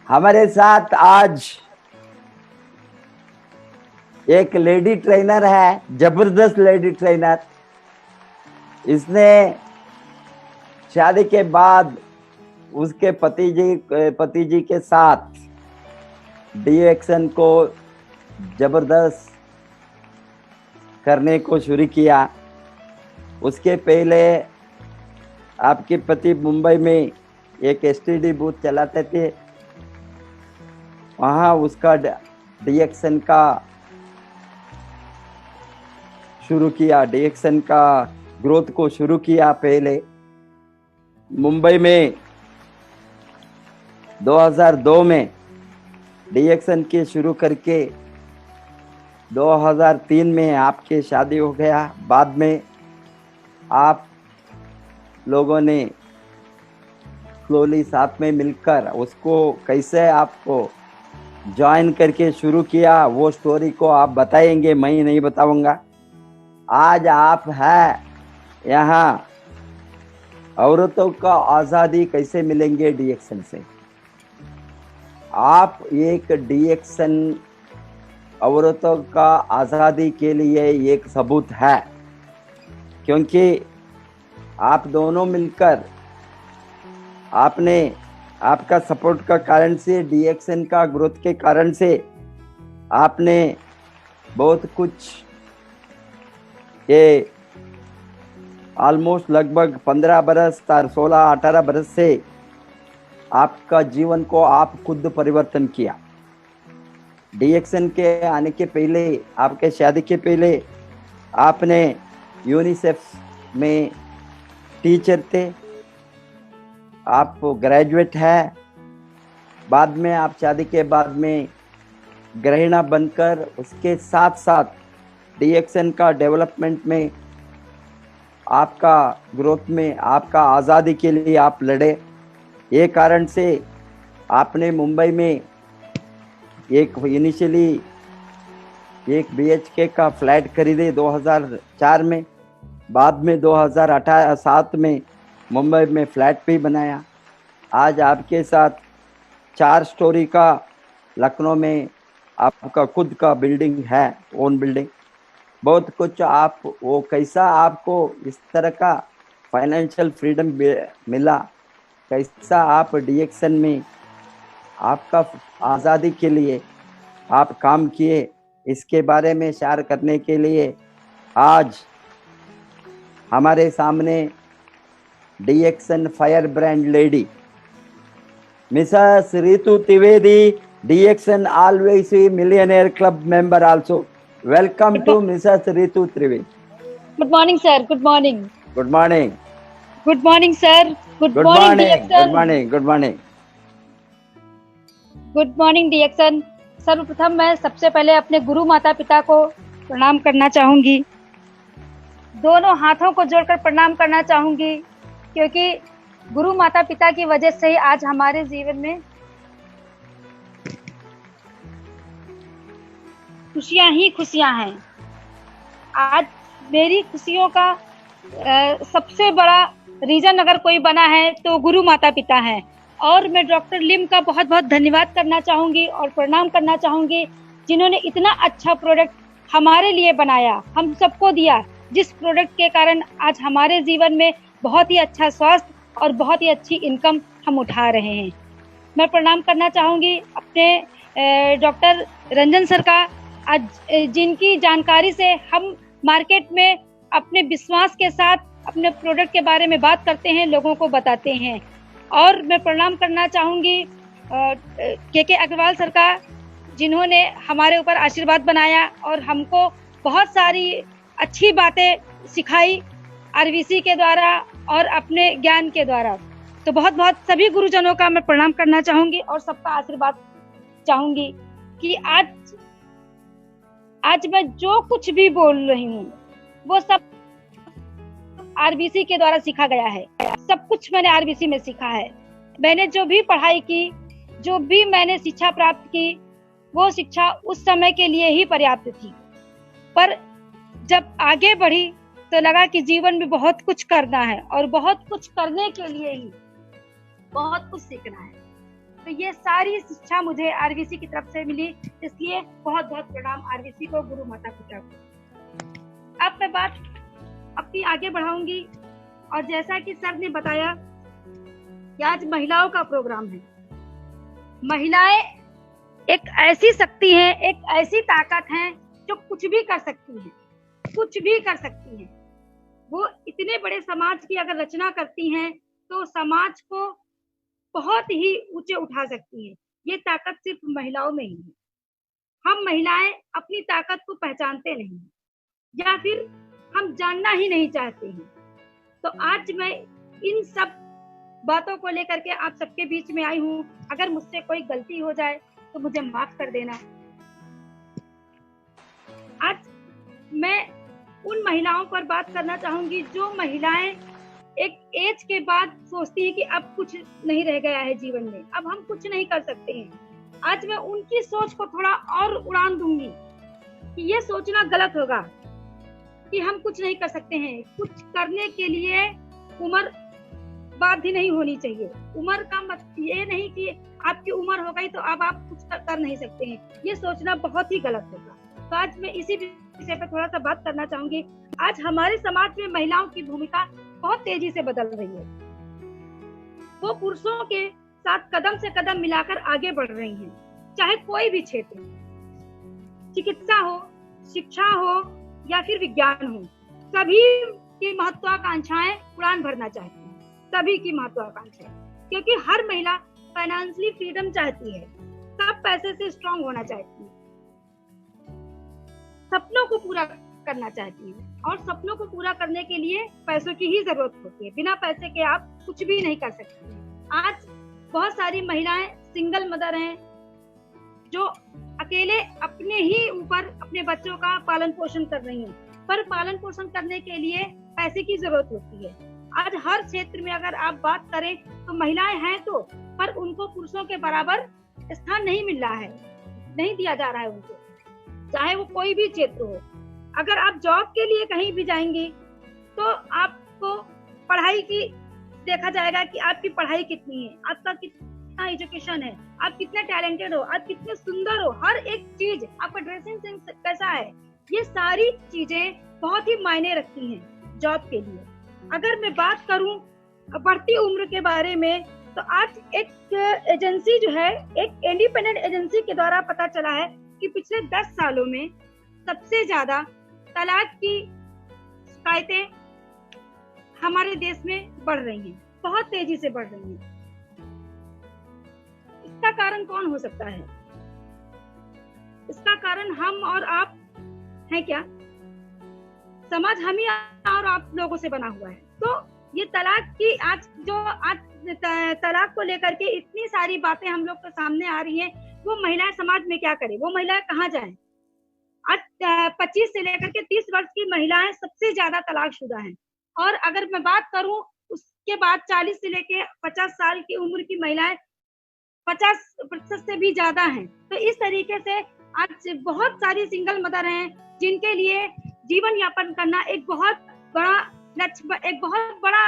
हमारे साथ आज एक लेडी ट्रेनर है, जबरदस्त लेडी ट्रेनर। इसने शादी के बाद उसके पति जी के साथ डीएक्शन को जबरदस्त करने को शुरू किया। उसके पहले आपके पति मुंबई में एक एसटीडी बूथ चलाते थे, वहाँ उसका डीएक्शन का शुरू किया, डीएक्शन का ग्रोथ को शुरू किया। पहले मुंबई में 2002 में डीएक्शन के शुरू करके 2003 में आपकी शादी हो गया। बाद में आप लोगों ने स्लोली साथ में मिलकर उसको कैसे आपको ज्वाइन करके शुरू किया, वो स्टोरी को आप बताएंगे, मैं नहीं बताऊंगा। आज आप है यहाँ, औरतों का आज़ादी कैसे मिलेंगे डीएक्शन से। आप एक डीएक्शन औरतों का आज़ादी के लिए एक सबूत है, क्योंकि आप दोनों मिलकर आपने आपका सपोर्ट का कारण से, डीएक्शन का ग्रोथ के कारण से आपने बहुत कुछ, ये ऑलमोस्ट लगभग 15 बरस 16-18 बरस से आपका जीवन को आप खुद परिवर्तन किया। डीएक्शन के आने के पहले, आपके शादी के पहले आपने यूनिसेफ में टीचर थे, आप ग्रेजुएट है। बाद में आप शादी के बाद में गृहिणी बनकर उसके साथ साथ डीएक्शन का डेवलपमेंट में, आपका ग्रोथ में, आपका आज़ादी के लिए आप लड़े। ये कारण से आपने मुंबई में एक इनिशियली एक बीएचके का फ्लैट खरीदे 2004 में। बाद में 2007 में मुंबई में फ्लैट भी बनाया। आज आपके साथ 4 स्टोरी का लखनऊ में आपका खुद का बिल्डिंग है, ओन बिल्डिंग। बहुत कुछ आप, वो कैसा आपको इस तरह का फाइनेंशियल फ्रीडम मिला, कैसा आप डीएक्शन में आपका आज़ादी के लिए आप काम किए, इसके बारे में शेयर करने के लिए आज हमारे सामने Daction fire brand lady mrs Ritu Trivedi, Daction always millionaire club member also. Welcome to Mrs. Ritu Trivedi. Good morning, sir. Good morning. Good morning. Good morning, sir. Good morning, DXN. Good morning. Good morning. Good morning, DXN. सर्वप्रथम मैं सबसे पहले अपने गुरु माता पिता को प्रणाम करना चाहूंगी। दोनों हाथों को जोड़कर प्रणाम करना चाहूंगी, क्योंकि गुरु माता पिता की वजह से ही आज हमारे जीवन में खुशियां ही खुशियां हैं। आज मेरी खुशियों का सबसे बड़ा रीजन अगर कोई बना है तो गुरु माता पिता हैं। और मैं डॉक्टर लिम का बहुत बहुत धन्यवाद करना चाहूंगी और प्रणाम करना चाहूंगी, जिन्होंने इतना अच्छा प्रोडक्ट हमारे लिए बनाया, हम सबको दिया, जिस प्रोडक्ट के कारण आज हमारे जीवन में बहुत ही अच्छा स्वास्थ्य और बहुत ही अच्छी इनकम हम उठा रहे हैं। मैं प्रणाम करना चाहूंगी अपने डॉक्टर रंजन सर का, आज जिनकी जानकारी से हम मार्केट में अपने विश्वास के साथ अपने प्रोडक्ट के बारे में बात करते हैं, लोगों को बताते हैं। और मैं प्रणाम करना चाहूँगी के अग्रवाल सर का, जिन्होंने हमारे ऊपर आशीर्वाद बनाया और हमको बहुत सारी अच्छी बातें सिखाई आरवीसी के द्वारा और अपने ज्ञान के द्वारा। तो बहुत बहुत सभी गुरुजनों का मैं प्रणाम करना चाहूँगी और सबका आशीर्वाद चाहूँगी कि आज मैं जो कुछ भी बोल रही हूँ वो सब आरबीसी के द्वारा सीखा गया है। सब कुछ मैंने आरबीसी में सीखा है। मैंने जो भी पढ़ाई की, जो भी मैंने शिक्षा प्राप्त की, वो शिक्षा उस समय के लिए ही पर्याप्त थी। पर जब आगे बढ़ी तो लगा कि जीवन में बहुत कुछ करना है और बहुत कुछ करने के लिए ही बहुत कुछ सीखना है। तो ये सारी शिक्षा मुझे आरबीसी की तरफ से मिली, इसलिए बहुत बहुत प्रणाम आरबीसी को, गुरु माता पिता को। अब मैं बात अपनी आगे बढ़ाऊंगी, और जैसा कि सर ने बताया कि आज महिलाओं का प्रोग्राम है। महिलाएं एक ऐसी शक्ति है, एक ऐसी ताकत है जो कुछ भी कर सकती है, कुछ भी कर सकती है। वो इतने बड़े समाज की अगर रचना करती हैं तो समाज को बहुत ही ऊंचे उठा सकती है। ये ताकत सिर्फ महिलाओं में ही है। हम महिलाएं अपनी ताकत को पहचानते नहीं, या फिर हम जानना ही नहीं चाहते हैं। तो आज मैं इन सब बातों को लेकर के आप सबके बीच में आई हूँ। अगर मुझसे कोई गलती हो जाए तो मुझे माफ कर देना। आज मैं उन महिलाओं पर बात करना चाहूंगी जो महिलाएं एक एज के बाद सोचती है कि अब कुछ नहीं रह गया है जीवन में, अब हम कुछ नहीं कर सकते हैं। आज मैं उनकी सोच को थोड़ा और उड़ान दूंगी कि ये सोचना गलत होगा कि हम कुछ नहीं कर सकते हैं। कुछ करने के लिए उम्र बाध्य नहीं होनी चाहिए। उम्र का मत ये नहीं कि आपकी उम्र हो गई तो अब आप कुछ कर नहीं सकते हैं, ये सोचना बहुत ही गलत होगा। तो आज मैं इसी विषय पर थोड़ा सा बात करना चाहूंगी। आज हमारे समाज में महिलाओं की भूमिका बहुत तेजी से बदल रही है। वो पुरुषों के साथ कदम से कदम मिलाकर आगे बढ़ रही हैं, चाहे कोई भी क्षेत्र, चिकित्सा हो, शिक्षा हो या फिर विज्ञान हो। सभी की महत्वाकांक्षाएं उड़ान भरना चाहती हैं, सभी की महत्वाकांक्षाएं, क्योंकि हर महिला फाइनेंशियली फ्रीडम चाहती है, सब पैसे से स्ट्रांग होना चाहती है, सपनों को पूरा करना चाहती है। और सपनों को पूरा करने के लिए पैसों की ही जरूरत होती है। बिना पैसे के आप कुछ भी नहीं कर सकते। आज बहुत सारी महिलाएं सिंगल मदर हैं जो अकेले अपने ही ऊपर अपने बच्चों का पालन पोषण कर रही हैं, पर पालन पोषण करने के लिए पैसे की जरूरत होती है। आज हर क्षेत्र में अगर आप बात करें तो महिलाएं हैं तो, पर उनको पुरुषों के बराबर स्थान नहीं मिल रहा है, नहीं दिया जा रहा है उनको, चाहे वो कोई भी क्षेत्र हो। अगर आप जॉब के लिए कहीं भी जाएंगे तो आपको पढ़ाई की देखा जाएगा कि आपकी पढ़ाई कितनी है, आपका कितना एजुकेशन है, आप कितने टैलेंटेड हो, आप कितने सुंदर हो, हर एक चीज, आपका ड्रेसिंग सेंस कैसा है, ये सारी चीजें बहुत ही मायने रखती हैं जॉब के लिए। अगर मैं बात करूं बढ़ती उम्र के बारे में, तो आज एक एजेंसी जो है, एक इंडिपेंडेंट एजेंसी के द्वारा पता चला है कि पिछले 10 सालों में सबसे ज्यादा तलाक की शिकायतें हमारे देश में बढ़ रही हैं, बहुत तेजी से बढ़ रही हैं। इसका कारण कौन हो सकता है? इसका कारण हम और आप हैं क्या? समाज हम ही और आप लोगों से बना हुआ है। तो ये तलाक की आज तलाक को लेकर के इतनी सारी बातें हम लोग के सामने आ रही हैं, वो महिलाएं समाज में क्या करें, वो महिलाएं कहाँ जाएं? आज 25 से लेकर के 30 वर्ष की महिलाएं सबसे ज्यादा तलाकशुदा हैं। और अगर मैं बात करूं उसके बाद 40 से लेकर 50 साल की उम्र की महिलाएं 50% से भी ज्यादा हैं। तो इस तरीके से आज बहुत सारी सिंगल मदर हैं जिनके लिए जीवन यापन करना एक बहुत बड़ा लक्ष्य, एक बहुत बड़ा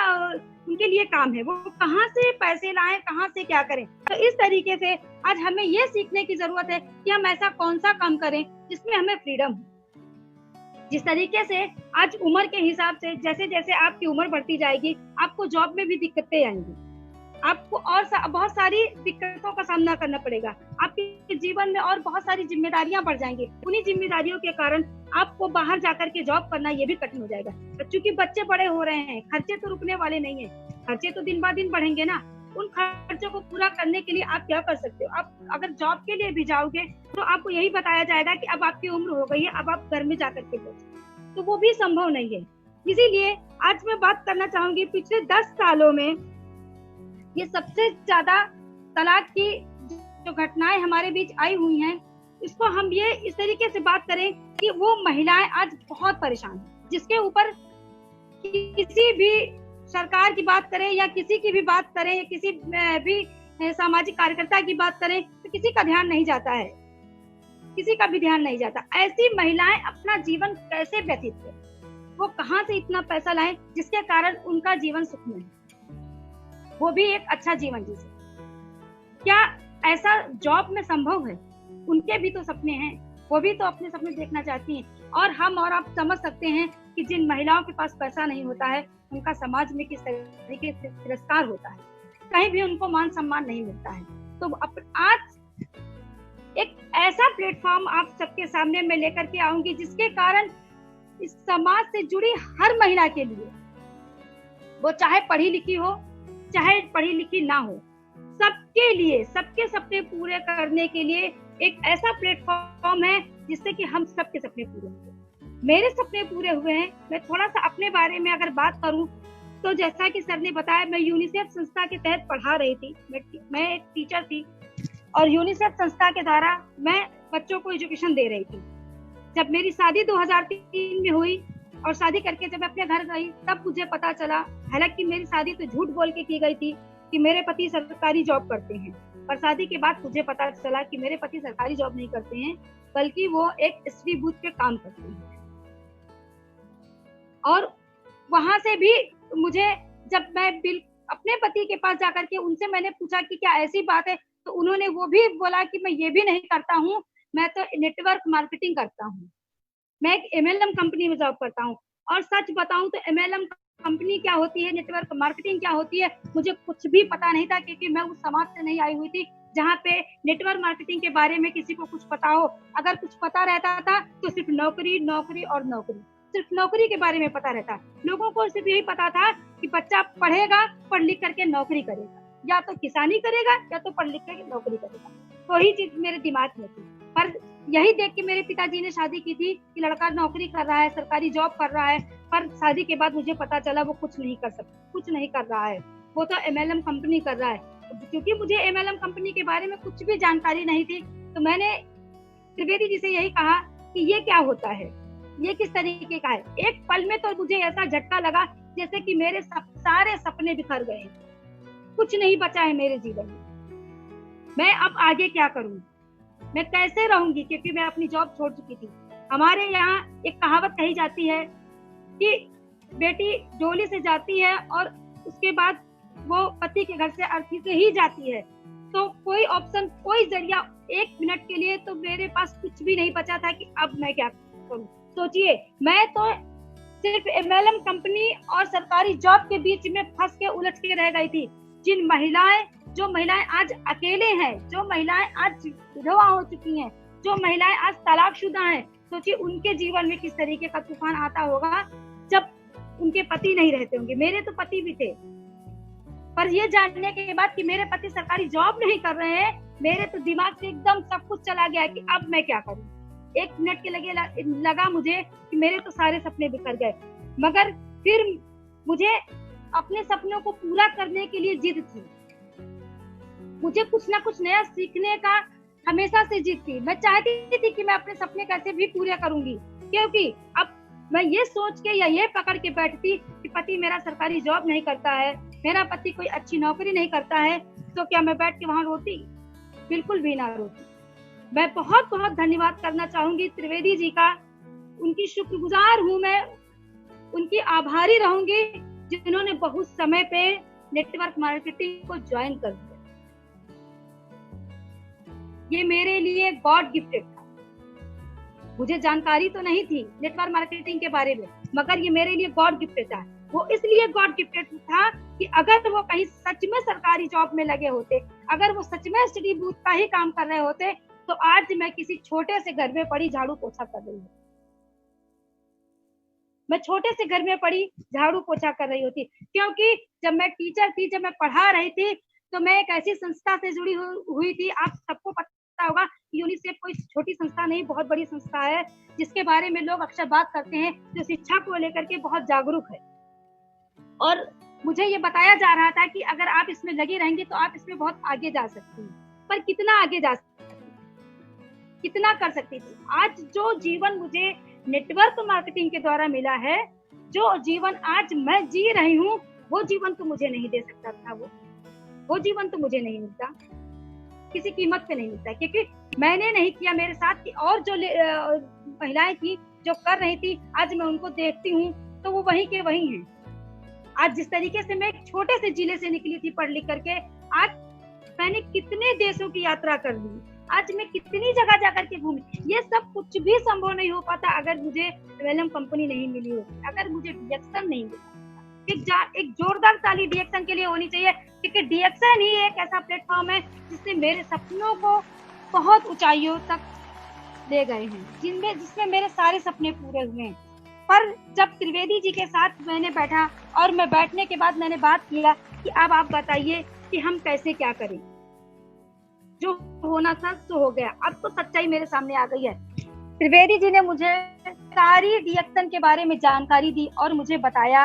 उनके लिए काम है। वो कहाँ से पैसे लाएं, कहाँ से क्या करें। तो इस तरीके से आज हमें ये सीखने की जरूरत है कि हम ऐसा कौन सा काम करें जिसमें हमें फ्रीडम हो। जिस तरीके से आज उम्र के हिसाब से जैसे जैसे आपकी उम्र बढ़ती जाएगी, आपको जॉब में भी दिक्कतें आएंगी, आपको और बहुत सारी दिक्कतों का सामना करना पड़ेगा, आपके जीवन में और बहुत सारी जिम्मेदारियां बढ़ जाएंगी। उन्हीं जिम्मेदारियों के कारण आपको बाहर जाकर के जॉब करना ये भी कठिन हो जाएगा। क्योंकि बच्चे बड़े हो रहे हैं, खर्चे तो रुकने वाले नहीं है, खर्चे तो दिन ब दिन बढ़ेंगे ना। उन खर्चों को पूरा करने के लिए आप क्या कर सकते हो? आप अगर जॉब के लिए भी जाओगे तो आपको यही बताया जाएगा कि अब आपकी उम्र हो गई है, अब आप घर में जाकर के बैठो, तो वो भी संभव नहीं है। इसीलिए आज मैं बात करना चाहूंगी, पिछले 10 सालों में ये सबसे ज्यादा तलाक की जो घटनाएं हमारे बीच आई हुई हैं, इसको हम ये इस तरीके से बात करें कि वो महिलाएं आज बहुत परेशान हैं, जिसके ऊपर किसी भी सरकार की बात करें या किसी की भी बात करें या किसी भी सामाजिक कार्यकर्ता की बात करें तो किसी का ध्यान नहीं जाता है, किसी का भी ध्यान नहीं जाता। ऐसी महिलाएं अपना जीवन कैसे व्यतीत करें? वो कहाँ से इतना पैसा लाएं जिसके कारण उनका जीवन सुखमय है, वो भी एक अच्छा जीवन जी सके? क्या ऐसा जॉब में संभव है। उनके भी तो सपने हैं, वो भी तो अपने सपने देखना चाहती हैं। और हम और आप समझ सकते हैं कि जिन महिलाओं के पास पैसा नहीं होता है उनका समाज में किस तरीके से तिरस्कार होता है, कहीं भी उनको मान सम्मान नहीं मिलता है। तो आज एक ऐसा प्लेटफॉर्म आप सबके सामने मैं लेकर के आऊंगी जिसके कारण इस समाज से जुड़ी हर महिला के लिए, वो चाहे पढ़ी लिखी हो चाहे पढ़ी लिखी ना हो, सबके लिए सबके सपने पूरे करने के लिए एक ऐसा प्लेटफॉर्म है जिससे कि हम सबके सपने पूरे हुए। मेरे सपने पूरे हुए हैं। मैं थोड़ा सा अपने बारे में अगर बात करूं तो जैसा कि सर ने बताया, मैं यूनिसेफ संस्था के तहत पढ़ा रही थी। मैं एक टीचर थी और यूनिसेफ संस्था के द्वारा मैं बच्चों को एजुकेशन दे रही थी। जब मेरी शादी 2003 में हुई और शादी करके जब मैं अपने घर गई तब मुझे पता चला, हालांकि मेरी शादी तो झूठ बोल के की गई थी कि मेरे पति सरकारी जॉब करते हैं, पर शादी के बाद मुझे पता चला कि मेरे पति सरकारी जॉब नहीं करते हैं बल्कि वो एक स्त्री बूथ पे काम करते हैं। और वहां से भी मुझे, जब मैं अपने पति के पास जाकर के उनसे मैंने पूछा कि क्या ऐसी बात है, तो उन्होंने वो भी बोला कि मैं ये भी नहीं करता हूँ, मैं तो नेटवर्क मार्केटिंग करता हूँ, मैं एक MLM कंपनी में जॉब करता हूँ। और सच बताऊं तो MLM कंपनी क्या होती है, नेटवर्क मार्केटिंग क्या होती है, मुझे कुछ भी पता नहीं था, क्योंकि मैं उस समाज से नहीं आई हुई थी जहाँ पे नेटवर्क मार्केटिंग के बारे में किसी को कुछ पता हो। अगर कुछ पता रहता था तो सिर्फ नौकरी नौकरी और नौकरी, सिर्फ नौकरी के बारे में पता रहता। लोगों को सिर्फ यही पता था कि बच्चा पढ़ेगा, पढ़ लिख करके नौकरी करेगा, या तो किसानी करेगा या तो पढ़ लिख करके नौकरी करेगा, तो ही चीज मेरे दिमाग में थी। पर यही देख के मेरे पिताजी ने शादी की थी कि लड़का नौकरी कर रहा है, सरकारी जॉब कर रहा है, पर शादी के बाद मुझे पता चला वो कुछ नहीं कर सकता, कुछ नहीं कर रहा है, वो तो MLM कंपनी कर रहा है। क्योंकि मुझे MLM कंपनी के बारे में कुछ भी जानकारी नहीं थी, तो मैंने त्रिवेदी जी से यही कहा कि ये क्या होता है, ये किस तरीके का है। एक पल में तो मुझे ऐसा झटका लगा जैसे कि मेरे सारे सपने बिखर गए, कुछ नहीं बचा है मेरे जीवन में। मैं अब आगे क्या करूं, मैं कैसे रहूंगी, क्योंकि मैं अपनी जॉब छोड़ चुकी थी। हमारे यहाँ एक कहावत कही जाती है कि बेटी डोली से जाती है और उसके बाद वो पति के घर से अर्थी से ही जाती है, तो कोई ऑप्शन, कोई जरिया एक मिनट के लिए तो मेरे पास कुछ भी नहीं बचा था कि अब मैं क्या करूं। सोचिए, मैं तो सिर्फ MLM कंपनी और सरकारी जॉब के बीच में फंस के उलझ के रह गई थी। जो महिलाएं आज अकेले हैं, जो महिलाएं आज विधवा हो चुकी हैं, जो महिलाएं आज तलाकशुदा हैं, सोचिए उनके जीवन में किस तरीके का तूफान आता होगा जब उनके पति नहीं रहते होंगे। मेरे तो पति भी थे, पर ये जानने के बाद कि मेरे पति सरकारी जॉब नहीं कर रहे हैं, मेरे तो दिमाग से एकदम सब कुछ चला गया कि अब मैं क्या करूं। एक मिनट के लगा मुझे कि मेरे तो सारे सपने बिखर गए, मगर फिर मुझे अपने सपनों को पूरा करने के लिए जिद थी। मुझे कुछ ना कुछ नया सीखने का हमेशा से जिद थी। मैं चाहती थी कि मैं अपने सपने कैसे भी पूरे करूंगी, क्योंकि अब मैं ये सोच के या ये पकड़ के बैठती कि पति मेरा सरकारी जॉब नहीं करता है, मेरा पति कोई अच्छी नौकरी नहीं करता है, तो क्या मैं बैठ के वहां रोती? बिल्कुल भी ना रोती। मैं बहुत बहुत धन्यवाद करना चाहूंगी त्रिवेदी जी का, उनकी शुक्रगुजार हूं मैं, उनकी आभारी रहूंगी जिन्होंने बहुत समय पे नेटवर्क मार्केटिंग को ज्वाइन कर दिया। ये मेरे लिए गॉड गिफ्टेड था। मुझे जानकारी तो नहीं थी नेटवर्क मार्केटिंग के बारे में, मगर ये मेरे लिए गॉड गिफ्टेड था। वो इसलिए गॉड गिफ्टेड था कि अगर वो कहीं सच में सरकारी जॉब में लगे होते, अगर वो सच में स्टडी बूथ का ही काम कर रहे होते, तो आज मैं किसी छोटे से घर में पड़ी झाड़ू पोछा कर रही हूँ। मैं छोटे से घर में पड़ी झाड़ू पोछा कर रही होती, क्योंकि जब मैं टीचर थी, जब मैं पढ़ा रही थी, तो मैं एक ऐसी संस्था से जुड़ी हुई थी। आप सबको पता होगा यूनिसेफ कोई छोटी संस्था नहीं, बहुत बड़ी संस्था है, जिसके बारे में लोग अक्सर बात करते हैं, जो शिक्षा को लेकर के बहुत जागरूक है। और मुझे ये बताया जा रहा था कि अगर आप इसमें लगी रहेंगे तो आप इसमें बहुत आगे जा सकती हैं। पर कितना आगे जा सकती, कितना कर सकती थी? आज जो जीवन मुझे नेटवर्क मार्केटिंग के द्वारा मिला है, जो जीवन आज मैं जी रही हूँ, वो जीवन तो मुझे नहीं दे सकता था। वो जीवन तो मुझे नहीं मिलता, किसी कीमत पे नहीं मिलता, क्योंकि मैंने नहीं किया। मेरे साथ की और जो महिलाएं थी जो कर रही थी, आज मैं उनको देखती हूँ तो वो वहीं के वहीं हैं। आज जिस तरीके से मैं एक छोटे से जिले से निकली थी पढ़ लिख करके, आज मैंने कितने देशों की यात्रा कर ली, आज मैं कितनी जगह जाकर के घूमी। ये सब कुछ भी संभव नहीं हो पाता अगर मुझे वेलम कंपनी नहीं मिली होती, अगर मुझे डीएक्सन नहीं मिला। एक जोरदार ताली डीएक्सन के लिए होनी चाहिए, क्योंकि डीएक्सन ही एक ऐसा प्लेटफॉर्म है जिसने मेरे सपनों को बहुत ऊंचाइयों तक ले गए हैं, जिसमें मेरे सारे सपने पूरे हुए हैं। पर जब त्रिवेदी जी के साथ मैंने बैठा और मैं बैठने के बाद मैंने बात किया कि अब आप बताइए कि हम कैसे क्या करें, जो होना था सो हो गया, अब तो सच्चाई मेरे सामने आ गई है। त्रिवेदी जी ने मुझे सारी डीएक्सन के बारे में जानकारी दी और मुझे बताया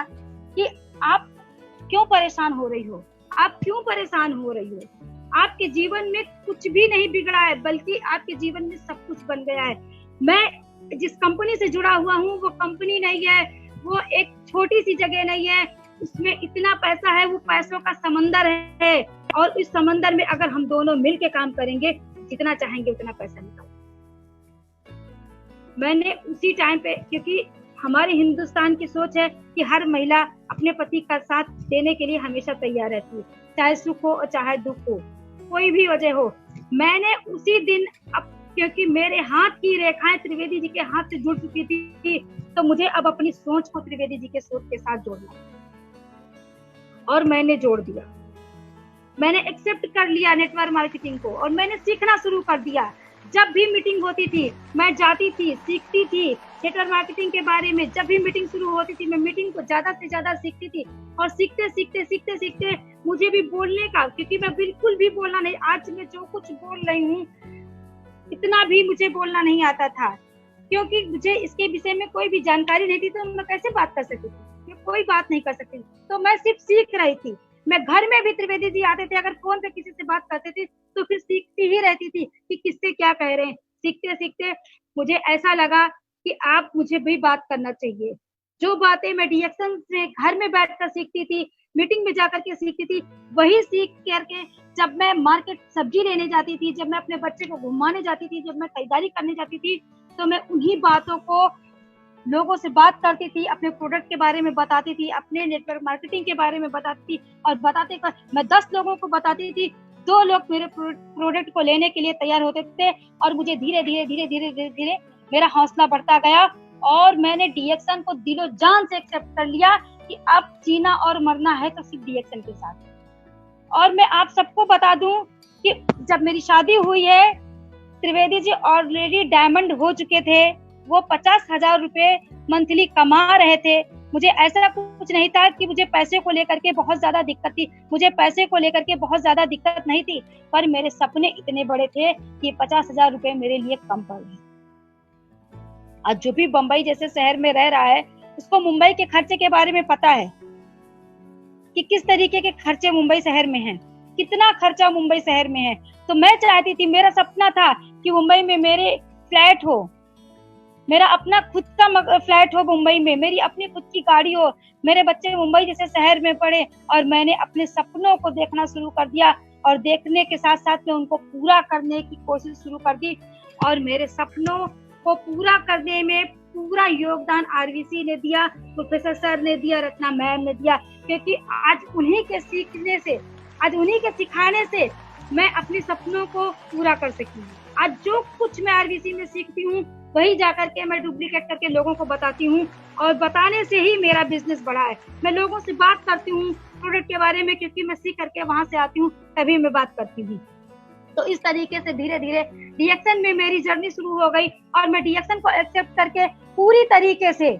कि आप क्यों परेशान हो रही हो, आप क्यों परेशान हो रही हो, आपके जीवन में कुछ भी नहीं बिगड़ा है, बल्कि आपके जीवन में सब कुछ बन गया है। मैं जिस कंपनी से जुड़ा हुआ हूँ वो कंपनी नहीं है, वो एक छोटी सी जगह नहीं है, उसमें इतना पैसा है, वो पैसों का समंदर है, और इस समंदर में अगर हम दोनों मिलके काम करेंगे, जितना चाहेंगे उतना पैसा निकाल। मैंने उसी टाइम पे, क्योंकि हमारे हिंदुस्तान की सोच है कि हर महिला अपने पति का साथ देने के लिए हमेशा तैयार रहती है, चाहे सुख हो और चाहे दुख हो, कोई भी वजह हो। मैंने उसी दिन, अब क्योंकि मेरे हाथ की रेखाएं त्रिवेदी जी के हाथ से जुड़ चुकी थी, तो मुझे अब अपनी सोच को त्रिवेदी जी के सोच के साथ जोड़ना, और मैंने जोड़ दिया। मैंने एक्सेप्ट कर लिया नेटवर्क मार्केटिंग को, और मैंने सीखना शुरू कर दिया। जब भी मीटिंग होती थी मैं जाती थी, सीखती थी नेटवर्क मार्केटिंग के बारे में। जब भी मीटिंग शुरू होती थी मैं मीटिंग को ज्यादा से ज्यादा सीखती थी, और सीखते सीखते सीखते सीखते मुझे भी बोलने का, क्योंकि मैं बिल्कुल भी बोलना नहीं, आज मैं जो कुछ बोल रही हूँ इतना भी मुझे बोलना नहीं आता था, क्योंकि मुझे इसके विषय में कोई भी जानकारी नहीं थी, तो मैं कैसे बात कर सकती थी, कोई बात नहीं कर सकती, तो मैं सिर्फ सीख रही थी। मैं घर में भी त्रिवेदी जी आते थे, अगर फोन पे किसी से बात करते थे तो फिर सीखती ही रहती थी कि किससे क्या कह रहे हैं। सीखते सीखते मुझे ऐसा लगा कि आप मुझे भी बात करना चाहिए। जो बातें मैं डीएक्सन से घर में बैठकर सीखती थी, मीटिंग में जाकर के सीखती थी, वही सीख करके जब मैं मार्केट सब्जी लेने जाती थी, जब मैं अपने बच्चे को घुमाने जाती थी, जब मैं खरीदारी करने जाती थी, तो मैं उन्हीं बातों को लोगों से बात करती थी, अपने प्रोडक्ट के बारे में बताती थी, अपने नेटवर्क मार्केटिंग के बारे में बताती थी, और बताते कर मैं 10 लोगों को बताती थी, 2 लोग मेरे प्रोडक्ट को लेने के लिए तैयार होते थे, और मुझे धीरे धीरे धीरे धीरे धीरे धीरे मेरा हौसला बढ़ता गया, और मैंने डीएक्सन को दिलो जान से एक्सेप्ट कर लिया कि अब जीना और मरना है तो सिर्फ डीएक्सन के साथ। और मैं आप सबको बता दूं कि जब मेरी शादी हुई है, त्रिवेदी जी ऑलरेडी डायमंड हो चुके थे, वो 50,000 रुपए मंथली कमा रहे थे। मुझे ऐसा कुछ नहीं था कि मुझे पैसे को लेकर के बहुत ज्यादा दिक्कत थी, मुझे पैसे को लेकर के बहुत ज्यादा दिक्कत नहीं थी, पर मेरे सपने इतने बड़े थे कि 50,000 रुपए मेरे लिए कम पड़ गए। आज जो भी बंबई जैसे शहर में रह रहा है, उसको मुंबई के खर्चे के बारे में पता है कि किस तरीके के खर्चे मुंबई शहर में हैं, कितना खर्चा मुंबई शहर में है। तो मैं चाहती थी, मेरा सपना था कि मुंबई में मेरे फ्लैट हो, मेरा अपना खुद का फ्लैट हो मुंबई में, मेरी अपनी खुद की गाड़ी हो, मेरे बच्चे मुंबई जैसे शहर में पढ़े। और मैंने अपने सपनों को देखना शुरू कर दिया, और देखने के साथ साथ में उनको पूरा करने की कोशिश शुरू कर दी। और मेरे सपनों को पूरा करने में पूरा योगदान आरवीसी ने दिया, प्रोफेसर सर ने दिया, रत्ना मैम ने दिया, क्योंकि आज उन्हीं के सीखने से, आज उन्हीं के सिखाने से मैं अपने सपनों को पूरा कर सकी। आज जो कुछ मैं आरवीसी में सीखती हूँ वही जाकर के मैं डुप्लीकेट करके लोगों को बताती हूँ, और बताने से ही मेरा बिजनेस बढ़ा है। मैं लोगों से बात करती हूँ प्रोडक्ट के बारे में, क्योंकि मैं सीख करके वहां से आती हूँ, तभी मैं बात करती हूँ। तो इस तरीके से धीरे धीरे डीएक्सन में मेरी जर्नी शुरू हो गई, और मैं डीएक्सन को एक्सेप्ट करके पूरी तरीके से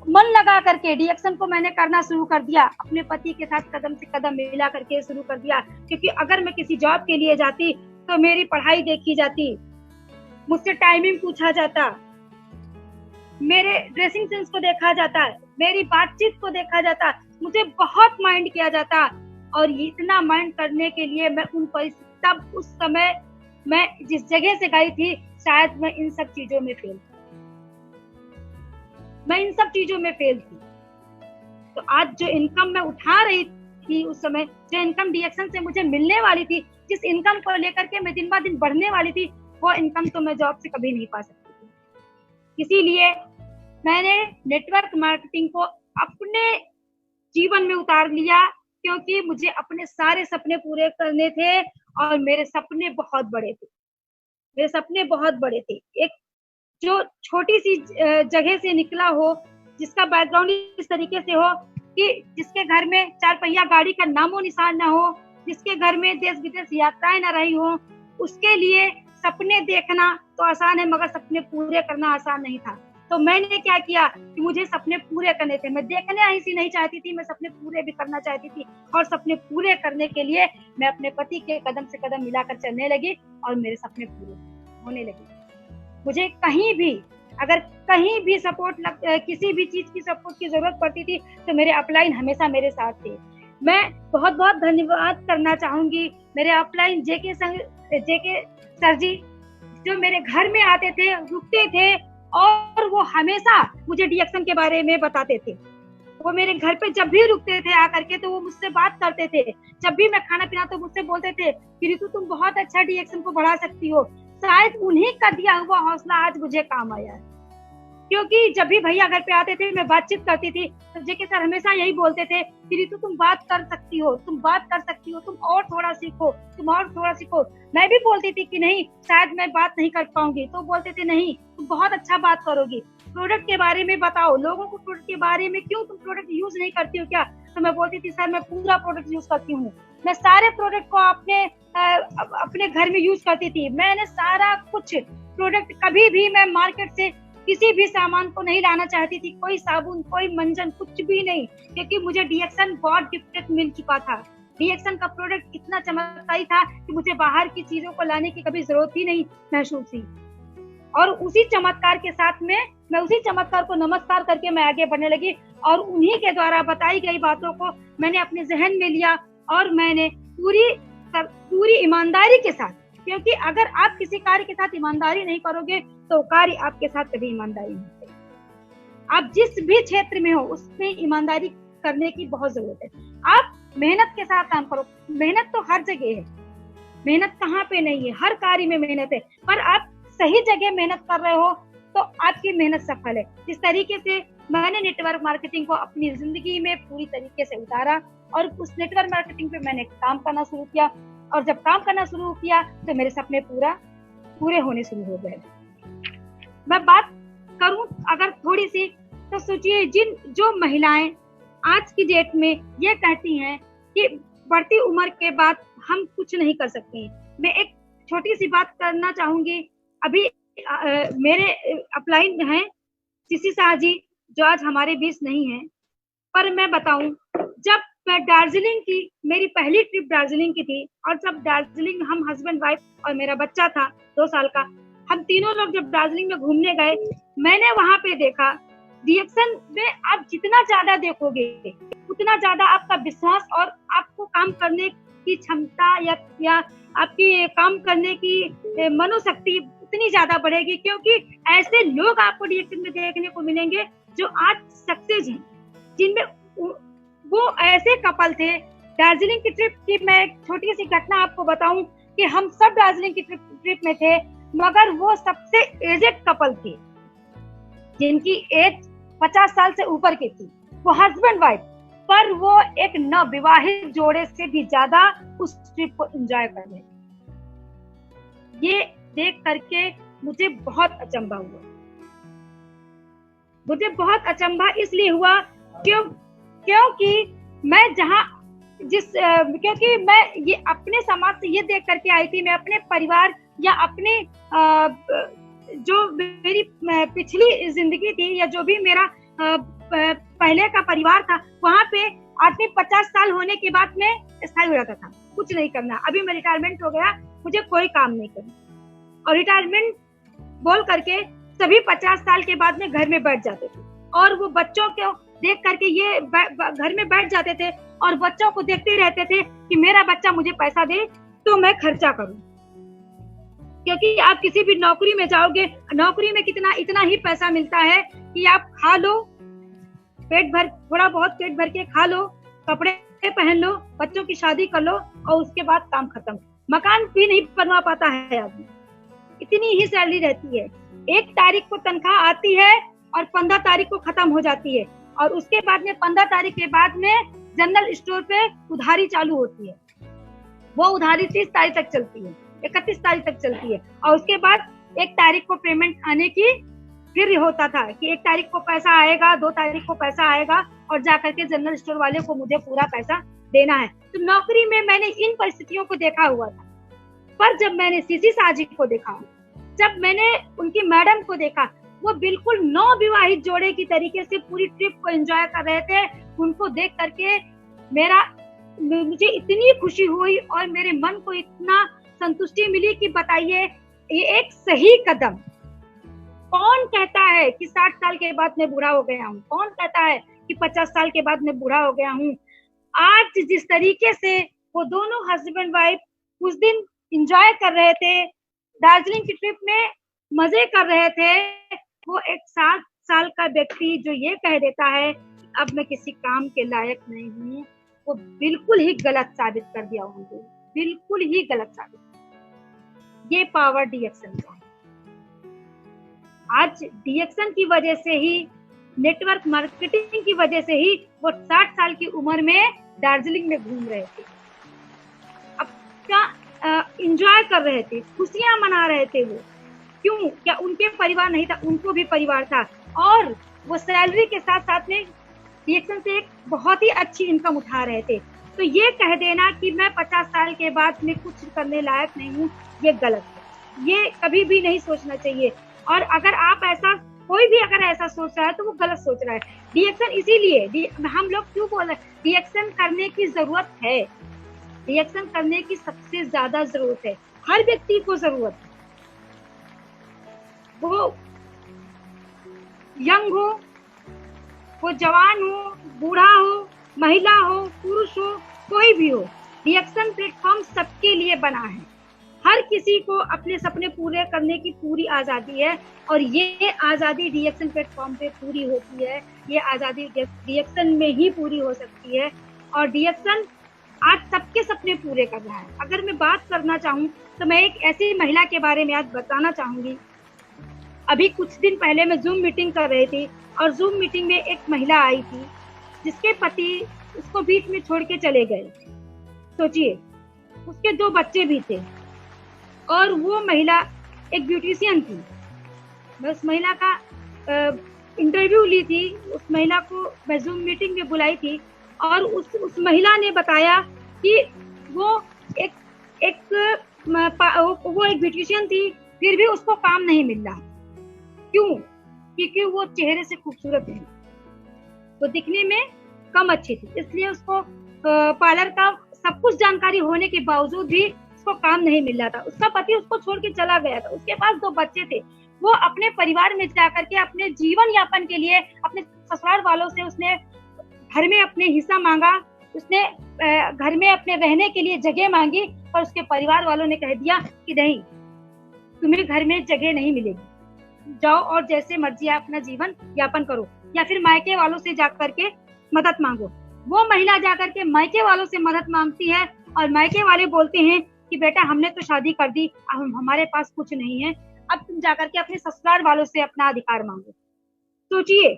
मन लगा करके डीएक्सन को मैंने करना शुरू कर दिया। अपने पति के साथ कदम से कदम मिला करके शुरू कर दिया, क्योंकि अगर मैं किसी जॉब के लिए जाती तो मेरी पढ़ाई देखी जाती, मुझसे टाइमिंग पूछा जाता, मेरे ड्रेसिंग सेंस को देखा जाता, मेरी बातचीत को देखा जाता, मुझे बहुत माइंड किया जाता। और इतना माइंड करने के लिए मैं तब उस समय मैं जिस जगह से गई थी, शायद मैं इन सब चीजों में फेल थी। तो आज जो इनकम मैं उठा रही थी, उस समय जो इनकम डीएक्सन से मुझे मिलने वाली थी, जिस इनकम को लेकर के मैं दिन ब दिन बढ़ने वाली थी, वो इनकम तो मैं जॉब से कभी नहीं पा सकती थी। इसीलिए मैंने नेटवर्क मार्केटिंग को अपने जीवन में उतार लिया, क्योंकि मुझे अपने सारे सपने पूरे करने थे और मेरे सपने बहुत बड़े थे। मेरे सपने बहुत बड़े थे। एक जो छोटी सी जगह से निकला हो, जिसका बैकग्राउंड इस तरीके से हो कि जिसके घर में 4 पहिया गाड़ी का नामो निशान ना हो, जिसके घर में देश विदेश यात्राएं ना रही हो, उसके लिए सपने देखना तो आसान है मगर सपने पूरे करना आसान नहीं था। तो मैंने क्या किया कि मुझे सपने पूरे करने थे। मैं देखने ही सी नहीं चाहती थी, मैं सपने पूरे भी करना चाहती थी और सपने पूरे करने के लिए मैं अपने पति के कदम से कदम मिलाकर चलने लगी और मेरे सपने पूरे होने लगे। मुझे कहीं भी अगर कहीं भी किसी भी चीज की सपोर्ट की जरूरत पड़ती थी तो मेरे अपलाइन हमेशा मेरे साथ थे। मैं बहुत बहुत धन्यवाद करना चाहूंगी मेरे अपलाइन जेके सर जी, जो मेरे घर में आते थे, रुकते थे और वो हमेशा मुझे डीएक्शन के बारे में बताते थे। वो मेरे घर पे जब भी रुकते थे आकर के तो वो मुझसे बात करते थे। जब भी मैं खाना पीना तो मुझसे बोलते थे कि रितु तुम बहुत अच्छा डीएक्शन को बढ़ा सकती हो। शायद उन्हीं का दिया हुआ हौसला आज मुझे काम आया है, क्योंकि जब भी भैया घर पे आते थे मैं बातचीत करती थी तो जेके सर हमेशा यही बोलते थे कि रितु तुम बात कर सकती हो, तुम बात कर सकती हो, तुम और थोड़ा सीखो, तुम और थोड़ा सीखो। मैं भी बोलती थी कि नहीं शायद मैं बात नहीं कर पाऊंगी, तो बोलते थे नहीं तुम बहुत अच्छा बात करोगी, प्रोडक्ट के बारे में बताओ, लोगों को प्रोडक्ट के बारे में क्यों तुम प्रोडक्ट यूज नहीं करती हो क्या? तो मैं बोलती थी सर मैं पूरा प्रोडक्ट यूज करती हूँ, मैं सारे प्रोडक्ट को अपने घर में यूज करती थी। मैंने सारा कुछ प्रोडक्ट, कभी भी मैं मार्केट से किसी भी सामान को नहीं लाना चाहती थी, कोई साबुन, कोई मंजन, कुछ भी नहीं, क्योंकि मुझे डीएक्शन बहुत गिफ्टेड मिल चुका था। डीएक्शन का प्रोडक्ट इतना चमत्कारी था कि मुझे बाहर की चीजों को लाने की कभी जरूरत ही नहीं महसूस हुई। और उसी चमत्कार के साथ में मैं उसी चमत्कार को नमस्कार करके मैं आगे बढ़ने लगी और उन्हीं के द्वारा बताई गई बातों को मैंने अपने जहन में लिया और मैंने पूरी ईमानदारी के साथ, क्योंकि अगर आप किसी कार्य के साथ ईमानदारी नहीं करोगे तो कार्य आपके साथ कभी ईमानदारी नहीं करेगा। आप जिस भी क्षेत्र में हो उसमें ईमानदारी करने की बहुत जरूरत है। आप मेहनत के साथ काम करो। मेहनत तो हर जगह है, मेहनत कहाँ पे नहीं है, हर कार्य में मेहनत है, पर आप सही जगह मेहनत कर रहे हो तो आपकी मेहनत सफल है। इस तरीके से मैंने नेटवर्क मार्केटिंग को अपनी जिंदगी में पूरी तरीके से उतारा और उस नेटवर्क मार्केटिंग पे मैंने काम करना शुरू किया और जब काम करना शुरू किया तो मेरे सपने पूरे होने शुरू हो गए। मैं बात करूं अगर थोड़ी सी तो सोचिए, जो महिलाएं आज की डेट में ये कहती हैं कि बढ़ती उम्र के बाद हम कुछ नहीं कर सकते, मैं एक छोटी सी बात करना चाहूंगी। अभी मेरे अपलाइन हैं सीसी शाह जी, जो आज हमारे बीच नहीं है, पर मैं बताऊं जब मैं दार्जिलिंग की, मेरी पहली ट्रिप दार्जिलिंग की थी और जब दार्जिलिंग हम हस्बैंड वाइफ और मेरा बच्चा था 2 साल का, हम तीनों लोग जब दार्जिलिंग में घूमने गए, मैंने वहां पे देखा डीएक्शन में आप जितना ज्यादा देखोगे उतना ज्यादा आपका विश्वास और आपको काम करने की क्षमता या आपकी काम करने की मनोशक्ति उतनी ज्यादा बढ़ेगी, क्योंकि ऐसे लोग आपको डीएक्शन में देखने को मिलेंगे जो आज सक्सेस हैं, जिनमें वो ऐसे कपल थे। दार्जिलिंग की ट्रिप की मैं एक छोटी सी घटना आपको बताऊं कि हम सब दार्जिलिंग की ट्रिप में थे, मगर वो सबसे एजेड कपल थे जिनकी एज 50 साल से ऊपर की थी, वो हस्बैंड वाइफ, पर वो एक नवविवाहित जोड़े से भी ज्यादा उस ट्रिप को एंजॉय कर रहे। ये देख करके मुझे बहुत अचंभा हुआ। मुझे बहुत अचंभा इसलिए हुआ क्योंकि मैं क्योंकि मैं ये अपने समाज से ये देख करके आई थी, मैं अपने परिवार या अपने जो मेरी पिछली जिंदगी थी या जो भी मेरा पहले का परिवार था, वहां पे आदमी 50 साल होने के बाद में स्थायी हो जाता था, कुछ नहीं करना। अभी मैं रिटायरमेंट हो गया, मुझे कोई काम नहीं करना, और रिटायरमेंट बोल करके सभी 50 साल के बाद में घर में बैठ जाते थे और वो बच्चों को देख करके ये घर में बैठ जाते थे और बच्चों को देखते रहते थे कि मेरा बच्चा मुझे पैसा दे तो मैं खर्चा करूं। क्योंकि आप किसी भी नौकरी में जाओगे, नौकरी में इतना ही पैसा मिलता है कि आप खा लो, थोड़ा बहुत पेट भर के खा लो, कपड़े पहन लो, बच्चों की शादी कर लो और उसके बाद काम खत्म। मकान भी नहीं बनवा पाता है आदमी, इतनी ही सैलरी रहती है। 1 तारीख को तनख्वाह आती है और 15 तारीख को खत्म हो जाती है, और उसके बाद में 15 तारीख के बाद में जनरल स्टोर पे उधारी चालू होती है। वो उधारी 30 तारीख तक चलती है, 31 तारीख तक चलती है, और उसके बाद 1 तारीख को पेमेंट आने की फिर होता था कि 1 तारीख को पैसा आएगा, 2 तारीख को पैसा आएगा, और जाकर के जनरल स्टोर वाले को मुझे पूरा पैसा देना है। तो नौकरी में मैंने इन परिस्थितियों को देखा हुआ था। पर जब मैंने सीसी साजी को देखा, जब मैंने उनकी मैडम को देखा, वो बिल्कुल नवविवाहित जोड़े की तरीके से पूरी ट्रिप को एंजॉय कर रहे थे। उनको देख करके मुझे इतनी खुशी हुई और मेरे मन को इतना संतुष्टि मिली कि बताइए, ये एक सही कदम। कौन कहता है कि 60 साल के बाद मैं बूढ़ा हो गया हूँ? कौन कहता है कि 50 साल के बाद मैं बूढ़ा हो गया हूँ? आज जिस तरीके से वो दोनों हस्बैंड वाइफ उस दिन एंजॉय कर रहे थे, दार्जिलिंग की ट्रिप में मजे कर रहे थे, वो एक 60 साल का व्यक्ति जो ये कह देता है अब मैं किसी काम के लायक नहीं हूँ, वो बिल्कुल ही गलत साबित कर दिया उनको, बिल्कुल ही गलत साबित। ये पावर डीएक्शन का है। आज डीएक्शन की वजह से ही, नेटवर्क मार्केटिंग की वजह से ही वो 60 साल की उम्र में दार्जिलिंग में घूम रहे थे, अपना एंजॉय कर रहे थे, खुशियां मना रहे थे। वो क्यों? क्या उनके परिवार नहीं था? उनको भी परिवार था, और वो सैलरी के साथ साथ में डीएक्शन से एक बहुत ही अच्छी इनकम उठा रहे थे। तो ये कह देना कि मैं 50 साल के बाद में कुछ करने लायक नहीं हूँ, ये गलत है। ये कभी भी नहीं सोचना चाहिए। और अगर आप ऐसा, कोई भी अगर ऐसा सोच रहा है तो वो गलत सोच रहा है। डीएक्शन इसीलिए हम लोग क्यों बोल रहे हैं, डीएक्शन करने की जरूरत है, डीएक्शन करने की सबसे ज्यादा जरूरत है, हर व्यक्ति को जरूरत है। वो यंग हो, वो जवान हो, बूढ़ा हो, महिला हो, पुरुष हो, कोई भी हो, डीएक्शन प्लेटफॉर्म सबके लिए बना है। हर किसी को अपने सपने पूरे करने की पूरी आजादी है, और ये आजादी डीएक्शन प्लेटफॉर्म पे पूरी होती है। ये आजादी डीएक्शन में ही पूरी हो सकती है, और डीएक्शन आज सबके सपने पूरे कर रहा है। अगर मैं बात करना चाहूँ तो मैं एक ऐसी महिला के बारे में आज बताना चाहूंगी। अभी कुछ दिन पहले मैं जूम मीटिंग कर रही थी, और जूम मीटिंग में एक महिला आई थी जिसके पति उसको बीच में छोड़ के चले गए। सोचिए, उसके 2 बच्चे भी थे, और वो महिला एक ब्यूटिशियन थी। मैं उस महिला का इंटरव्यू ली थी, उस महिला को मैं जूम मीटिंग में बुलाई थी, और उस महिला ने बताया कि वो एक ब्यूटिशियन थी, फिर भी उसको काम नहीं मिल रहा। क्यों? क्योंकि वो चेहरे से खूबसूरत है, वो दिखने में कम अच्छी थी, इसलिए उसको पार्लर का सब कुछ जानकारी होने के बावजूद भी उसको काम नहीं मिल रहा था। उसका पति उसको छोड़ के चला गया था, उसके पास 2 बच्चे थे। वो अपने परिवार में जाकर के अपने जीवन यापन के लिए अपने ससुराल वालों से उसने घर में अपने हिस्सा मांगा, उसने घर में अपने रहने के लिए जगह मांगी, पर उसके परिवार वालों ने कह दिया कि नहीं, तुम्हें घर में जगह नहीं मिलेगी, जाओ और जैसे मर्जी आप अपना जीवन यापन करो, या फिर मायके वालों से जाकर के मदद मांगो। वो महिला जाकर के मायके वालों से मदद मांगती है, और मायके वाले बोलते हैं कि बेटा हमने तो शादी कर दी, अब हमारे पास कुछ नहीं है, अब तुम जाकर के अपने ससुराल वालों से अपना अधिकार मांगो। सोचिए,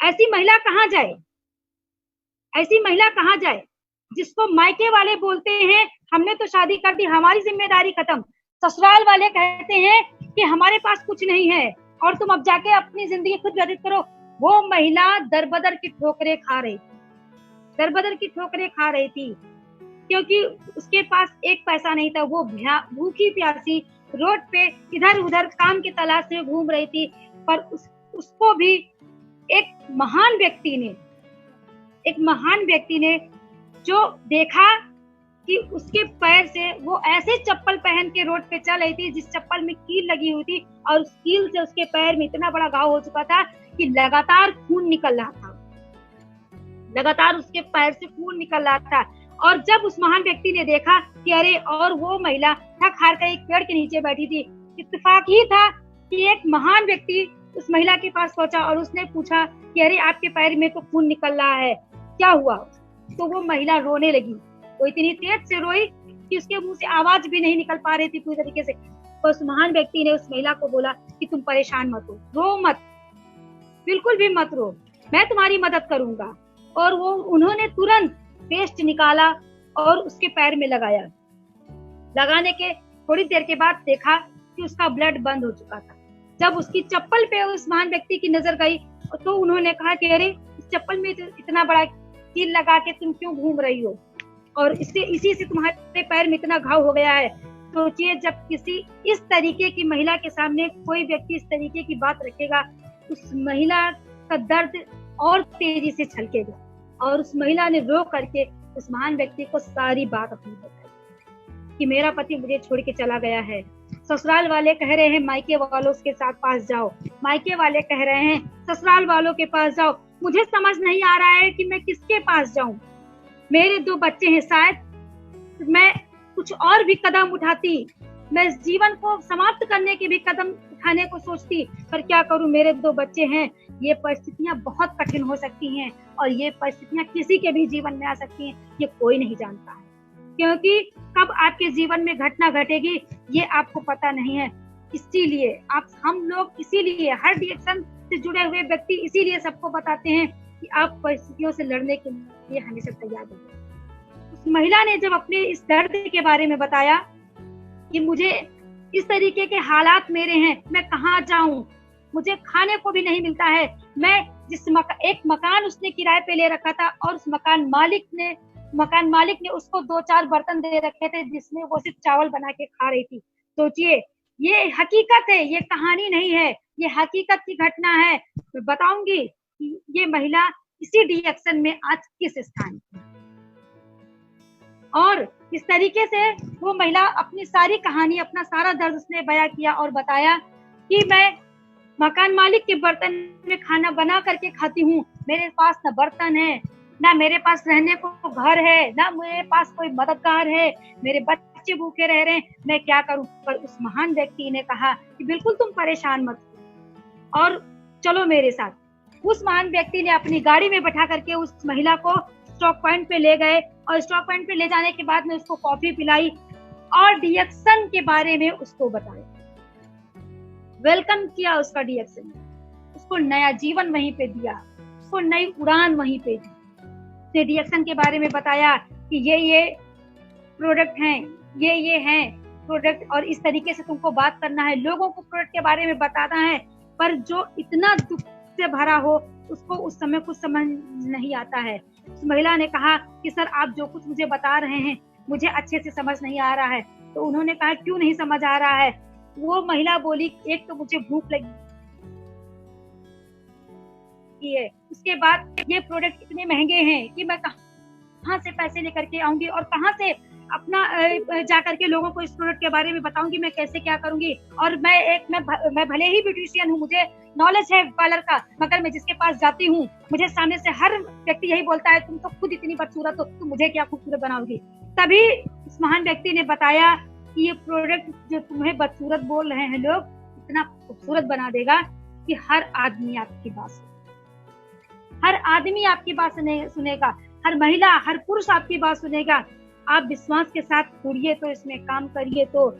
ऐसी महिला कहाँ जाए? ऐसी महिला कहाँ जाए जिसको मायके वाले बोलते हैं हमने तो शादी कर दी, हमारी जिम्मेदारी खत्म, ससुराल वाले कहते हैं कि हमारे पास कुछ नहीं है और तुम अब जाके अपनी जिंदगी खुद व्यतीत करो। वो महिला दरबदर की ठोकरें खा रही थी, दरबदर की ठोकरें खा रही थी, क्योंकि उसके पास एक पैसा नहीं था। वो भूखी प्यासी रोड पे इधर उधर काम की तलाश में घूम रही थी, पर उसको भी एक महान व्यक्ति ने जो देखा कि उसके पैर से वो ऐसे चप्पल पहन के रोड पे चल रही थी जिस चप्पल में कील लगी हुई थी, और उस कील से उसके पैर में इतना बड़ा घाव हो चुका था कि लगातार खून निकल रहा था, लगातार उसके पैर से खून निकल रहा था। और जब उस महान व्यक्ति ने देखा कि अरे, और वो महिला थक हार कर एक पेड़ के नीचे बैठी थी, इत्तेफाक ही था कि एक महान व्यक्ति उस महिला के पास पहुंचा और उसने पूछा कि अरे आपके पैर में तो खून निकल रहा है, क्या हुआ? तो वो महिला रोने लगी। वो इतनी तेज से रोई कि उसके मुंह से आवाज भी नहीं निकल पा रही थी पूरी तरीके से। तो उस महान व्यक्ति ने उस महिला को बोला कि तुम परेशान मत हो, रो मत, बिल्कुल भी मत रो, मैं तुम्हारी मदद करूंगा। और वो उन्होंने तुरंत पेस्ट निकाला और उसके पैर में लगाया। लगाने के थोड़ी देर के बाद देखा कि उसका ब्लड बंद हो चुका था। जब उसकी चप्पल पे उस महान व्यक्ति की नजर गई तो उन्होंने कहा कि अरे इस चप्पल में इतना बड़ा कील लगा के तुम क्यों घूम रही हो, और इसी से तुम्हारे पैर में इतना घाव हो गया है। सोचिए, जब किसी इस तरीके की महिला के सामने कोई व्यक्ति इस तरीके की बात रखेगा, उस महिला का दर्द और तेजी से छलकेगा। और उस महिला ने रो करके उस महान व्यक्ति को सारी बात अपनी बताई कि मेरा पति मुझे छोड़ के चला गया है, ससुराल वाले कह रहे हैं मायके वालों के साथ पास जाओ, मायके वाले कह रहे हैं ससुराल वालों के पास जाओ, मुझे समझ नहीं आ रहा है कि मैं किसके पास जाऊं। मेरे 2 बच्चे हैं, शायद मैं कुछ और भी कदम उठाती, मैं जीवन को समाप्त करने के भी कदम उठाने को सोचती, पर क्या करूं, मेरे 2 बच्चे हैं। ये परिस्थितियां बहुत कठिन हो सकती हैं और ये परिस्थितियां किसी के भी जीवन में आ सकती हैं, ये कोई नहीं जानता है, क्योंकि कब आपके जीवन में घटना घटेगी ये आपको पता नहीं है। इसीलिए हम लोग इसीलिए हर डिएक्शन से जुड़े हुए व्यक्ति इसीलिए सबको बताते हैं कि आप परिस्थितियों से लड़ने के लिए हमेशा तैयार रहिए। उस महिला ने जब अपने इस दर्द के बारे में बताया कि मुझे इस तरीके के हालात मेरे हैं, मैं कहाँ जाऊं, मुझे खाने को भी नहीं मिलता है। मैं एक मकान उसने किराए पे ले रखा था और उस मकान मालिक ने उसको 2-4 बर्तन दे रखे थे जिसमें वो सिर्फ चावल बना के खा रही थी। सोचिए, ये हकीकत है, ये कहानी नहीं है, ये हकीकत की घटना है। मैं बताऊंगी कि ये महिला इसी डिएक्शन में आज किस स्थान पर, और इस तरीके से वो महिला अपनी सारी कहानी, अपना सारा दर्द उसने बयां किया और बताया कि मैं मकान मालिक के बर्तन में खाना बना करके खाती हूँ, मेरे पास न बर्तन है, ना मेरे पास रहने को घर है, ना मेरे पास कोई मददगार है, मेरे बच्चे भूखे रह रहे हैं, मैं क्या करूं। पर उस महान व्यक्ति ने कहा कि बिल्कुल तुम परेशान मत हो और चलो मेरे साथ। उस महान व्यक्ति ने अपनी गाड़ी में बैठा करके उस महिला को स्टॉक पॉइंट पे ले गए और स्टॉक पॉइंट पे ले जाने के बाद में उसको कॉफी पिलाई और डिएक्शन के बारे में उसको बताया, वेलकम किया उसका डिएक्शन, उसको नया जीवन वहीं पे दिया, उसको नई उड़ान वहीं पे दी। डिएक्शन के बारे में बताया कि ये प्रोडक्ट हैं, ये हैं प्रोडक्ट, और इस तरीके से तुमको बात करना है, लोगों को प्रोडक्ट के बारे में बताना है। पर जो इतना दुख से भरा हो उसको उस समय कुछ समझ नहीं आता है। उस महिला ने कहा कि सर आप जो कुछ मुझे बता रहे हैं मुझे अच्छे से समझ नहीं आ रहा है। तो उन्होंने कहा क्यों नहीं समझ आ रहा है। वो महिला बोली एक तो मुझे भूख लगी है, उसके बाद ये प्रोडक्ट इतने महंगे हैं कि मैं कहाँ से पैसे लेकर के आऊंगी और कहाँ से अपना जा करके लोगों को इस प्रोडक्ट के बारे में बताऊंगी, मैं कैसे क्या करूंगी। और मैं भले ही ब्यूटिशियन हूँ, मुझे नॉलेज है पार्लर का, मगर मैं जिसके पास जाती हूँ मुझे सामने से हर व्यक्ति यही बोलता है तुम तो खुद इतनी बदसूरत हो, तुम मुझे क्या खूबसूरत बनाओगी। तभी उस महान व्यक्ति ने बताया कि ये प्रोडक्ट जो तुम्हें बदसूरत बोल रहे हैं लोग, इतना खूबसूरत बना देगा कि हर आदमी आपकी बात सुनेगा, हर आदमी आपकी बात सुनेगा, हर महिला हर पुरुष आपकी बात सुनेगा। आप विश्वास के साथ जुड़िए तो इसमें काम करिए। तो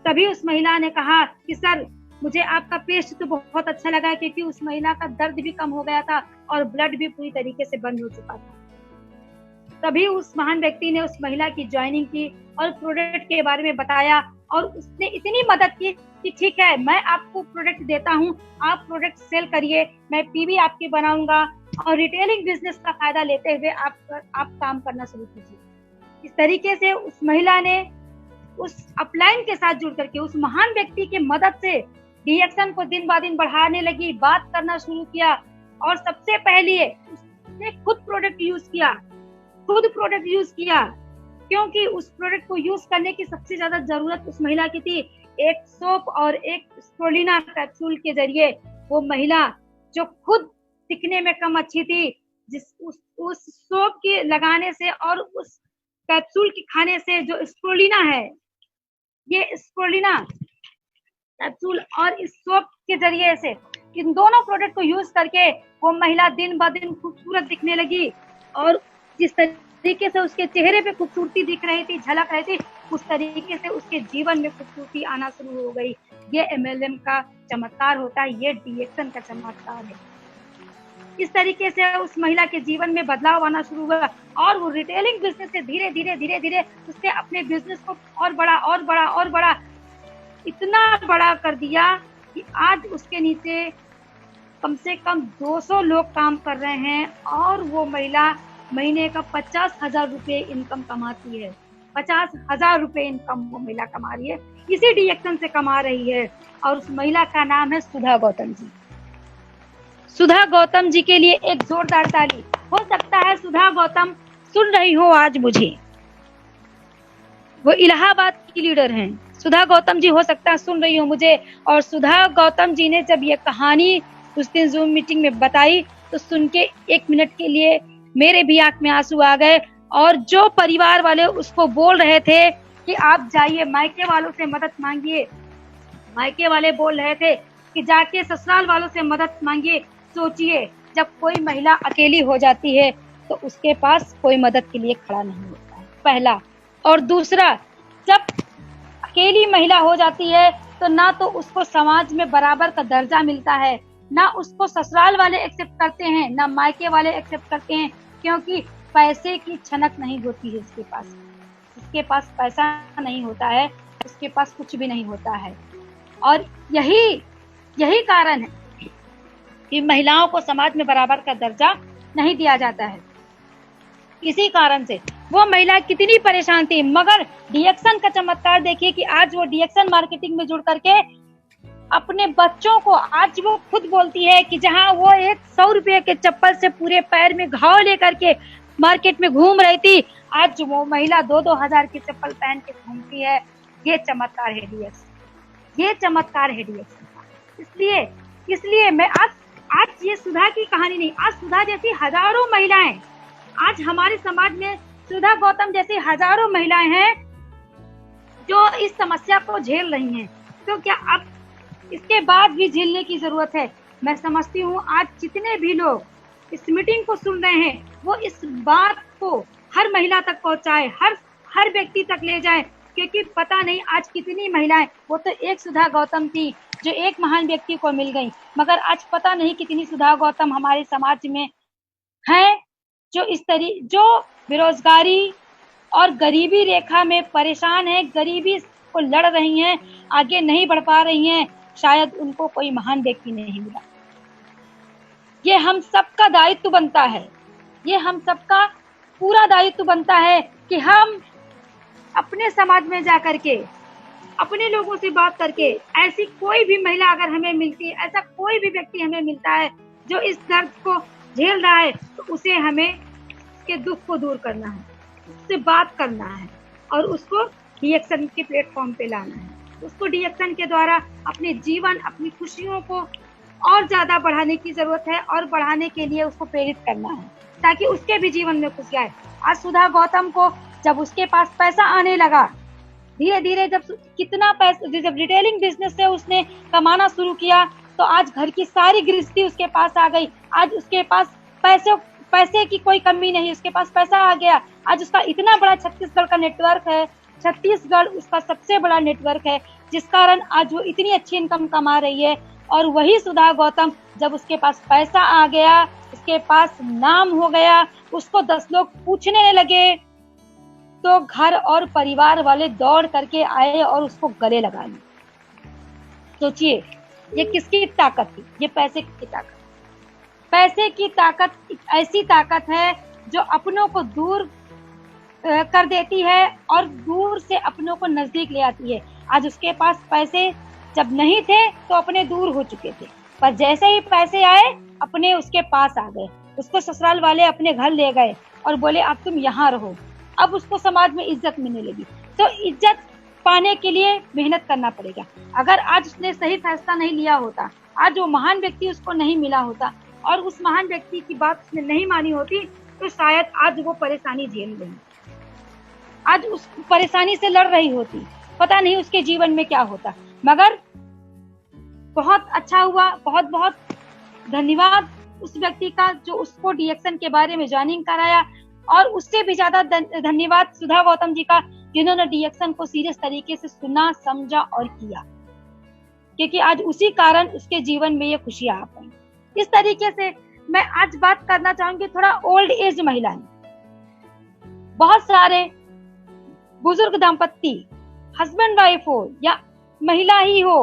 तभी उस महिला ने कहा कि सर मुझे आपका पेस्ट तो बहुत अच्छा लगा, क्योंकि उस महिला का दर्द भी कम हो गया था और ब्लड भी पूरी तरीके से बंद हो चुका था। तभी उस महान व्यक्ति ने उस महिला की ज्वाइनिंग की और प्रोडक्ट के बारे में बताया और उसने इतनी मदद की कि ठीक है मैं आपको प्रोडक्ट देता हूँ, आप प्रोडक्ट सेल करिए, मैं पीवी आपकी बनाऊंगा और रिटेलिंग बिजनेस का फायदा लेते हुए आप काम करना शुरू कीजिए। इस तरीके से उस महिला ने उस अपलाइन के साथ जुड़ करके उस महान व्यक्ति की मदद से डिएक्शन को दिन ब दिन बढ़ाने लगी, बात करना शुरू किया और सबसे पहले उसने खुद प्रोडक्ट यूज किया, क्योंकि उस प्रोडक्ट को यूज करने की सबसे ज्यादा जरूरत उस महिला की थी। एक सोप और एक स्प्रुलिना कैप्सूल के जरिए वो महिला जो खुद दिखने में कम अच्छी थी, उस सोप के लगाने से और उस कैप्सूल की खाने से, जो स्प्रुलिना है, ये स्प्रुलिना कैप्सूल और इस सोप के जरिए से इन दोनों प्रोडक्ट को यूज करके वो महिला दिन ब दिन खूबसूरत दिखने लगी और जिस तरीके से उसके चेहरे पे खूबसूरती दिख रही थी, झलक रही थी, उस तरीके से उसके जीवन में खूबसूरती आना शुरू हो गई। ये MLM का चमत्कार होता है, ये डिएक्शन का चमत्कार है। इस तरीके से उस महिला के जीवन में बदलाव आना शुरू हुआ और वो रिटेलिंग बिजनेस से धीरे धीरे उसने अपने बिजनेस को और बड़ा इतना बड़ा कर दिया कि आज उसके नीचे कम से कम 200 लोग काम कर रहे हैं और वो महिला महीने का 50,000 रुपये इनकम कमाती है। 50,000 रुपये इनकम वो महिला कमा रही है, इसी डीएक्शन से कमा रही है। और उस महिला का नाम है सुधा गौतम जी। सुधा गौतम जी के लिए एक जोरदार ताली। हो सकता है सुधा गौतम सुन रही हो आज मुझे, वो इलाहाबाद की लीडर हैं। सुधा गौतम जी हो सकता है सुन रही हो मुझे। और सुधा गौतम जी ने जब ये कहानी उस दिन जूम मीटिंग में बताई तो सुन के 1 मिनट के लिए मेरे भी आंख में आंसू आ गए। और जो परिवार वाले उसको बोल रहे थे कि आप जाइए मायके वालों से मदद मांगिए, मायके वाले बोल रहे थे कि जाके ससुराल वालों से मदद मांगिए। सोचिए, जब कोई महिला अकेली हो जाती है तो उसके पास कोई मदद के लिए खड़ा नहीं होता है, पहला। और दूसरा, जब अकेली महिला हो जाती है तो ना तो उसको समाज में बराबर का दर्जा मिलता है, ना उसको ससुराल वाले एक्सेप्ट करते हैं, ना मायके वाले एक्सेप्ट करते हैं, क्योंकि पैसे की छनक नहीं होती है इसके पास। इसके पास पैसा नहीं होता है, उसके पास कुछ भी नहीं होता है। और यही कारण है कि महिलाओं को समाज में बराबर का दर्जा नहीं दिया जाता है। इसी कारण से वो महिला कितनी परेशान थी, मगर डीएक्शन का चमत्कार देखिए कि आज वो डीएक्शन मार्केटिंग में जुड़ करके अपने बच्चों को, आज वो खुद बोलती है कि जहां वो एक 100 रुपये के चप्पल से पूरे पैर में घाव लेकर के मार्केट में घूम रही थी, आज वो महिला 2-2 हजार की चप्पल पहन के घूमती है। ये चमत्कार है डीएक्शन, ये चमत्कार है डीएक्शन। इसलिए मैं आज ये सुधा की कहानी नहीं, आज सुधा जैसी हजारों महिलाएं, आज हमारे समाज में सुधा गौतम जैसी हजारों महिलाएं हैं जो इस समस्या को झेल रही हैं। तो क्या अब इसके बाद भी झेलने की जरूरत है? मैं समझती हूँ आज जितने भी लोग इस मीटिंग को सुन रहे हैं वो इस बात को हर महिला तक पहुंचाए, हर व्यक्ति तक ले जाए, क्योंकि पता नहीं आज कितनी महिलाएं, वो तो एक सुधा गौतम थी जो एक महान व्यक्ति को मिल गई, मगर आज पता नहीं कितनी सुधा गौतम हमारे समाज में हैं जो बेरोजगारी और गरीबी रेखा में परेशान है, गरीबी को लड़ रही हैं, आगे नहीं बढ़ पा रही हैं। शायद उनको कोई महान व्यक्ति नहीं मिला। ये हम सबका दायित्व बनता है, ये हम सबका पूरा दायित्व बनता है कि हम अपने समाज में जाकर के अपने लोगों से बात करके ऐसी कोई भी महिला अगर हमें मिलती है, ऐसा कोई भी व्यक्ति हमें मिलता है जो इस दर्द को झेल रहा है, तो उसे हमें उसके दुख को दूर करना है, उससे बात करना है और उसको डीएक्शन के प्लेटफॉर्म पे लाना है। उसको डीएक्शन के द्वारा अपने जीवन, अपनी खुशियों को और ज्यादा बढ़ाने की जरूरत है और बढ़ाने के लिए उसको प्रेरित करना है ताकि उसके भी जीवन में खुशी आए। आज सुधा गौतम को जब उसके पास पैसा आने लगा, धीरे धीरे जब रिटेलिंग बिजनेस से उसने कमाना शुरू किया, तो आज घर की सारी गृहस्थी उसके पास आ गई। आज उसके पास पैसे की कोई कमी नहीं, उसके पास पैसा आ गया। आज उसका इतना बड़ा छत्तीसगढ़ का नेटवर्क है, छत्तीसगढ़ उसका सबसे बड़ा नेटवर्क है, जिस कारण आज वो इतनी अच्छी इनकम कमा रही है। और वही सुधा गौतम, जब उसके पास पैसा आ गया, उसके पास नाम हो गया, उसको 10 लोग पूछने लगे, तो घर और परिवार वाले दौड़ करके आए और उसको गले लगा लिए। सोचिए ये किसकी ताकत थी? ये पैसे की ताकत। पैसे की ताकत ऐसी ताकत है जो अपनों को दूर कर देती है और दूर से अपनों को नजदीक ले आती है। आज उसके पास पैसे जब नहीं थे तो अपने दूर हो चुके थे, पर जैसे ही पैसे आए अपने उसके पास आ गए। उसको ससुराल वाले अपने घर ले गए और बोले अब तुम यहाँ रहो। अब उसको समाज में इज्जत मिलने लगी। तो इज्जत पाने के लिए मेहनत करना पड़ेगा। अगर आज उसने सही फैसला नहीं लिया होता, आज वो महान व्यक्ति उसको नहीं मिला होता और उस महान व्यक्ति की बात उसने नहीं मानी होती, तो शायद आज वो परेशानी झेल रही, आज उस परेशानी से लड़ रही होती, पता नहीं उसके जीवन में क्या होता। मगर बहुत अच्छा हुआ, बहुत बहुत धन्यवाद उस व्यक्ति का जो उसको डीएक्शन के बारे में ज्वाइनिंग कराया, और उससे भी ज्यादा धन्यवाद सुधा गौतम जी का जिन्होंने डीएक्शन को सीरियस तरीके से सुना, समझा और किया, क्योंकि आज उसी कारण उसके जीवन में ये खुशियां आ पाई। इस तरीके से मैं आज बात करना चाहूंगी थोड़ा ओल्ड एज महिलाएं। बहुत सारे बुजुर्ग दाम्पत्य, हस्बैंड वाइफ हो या महिला ही हो,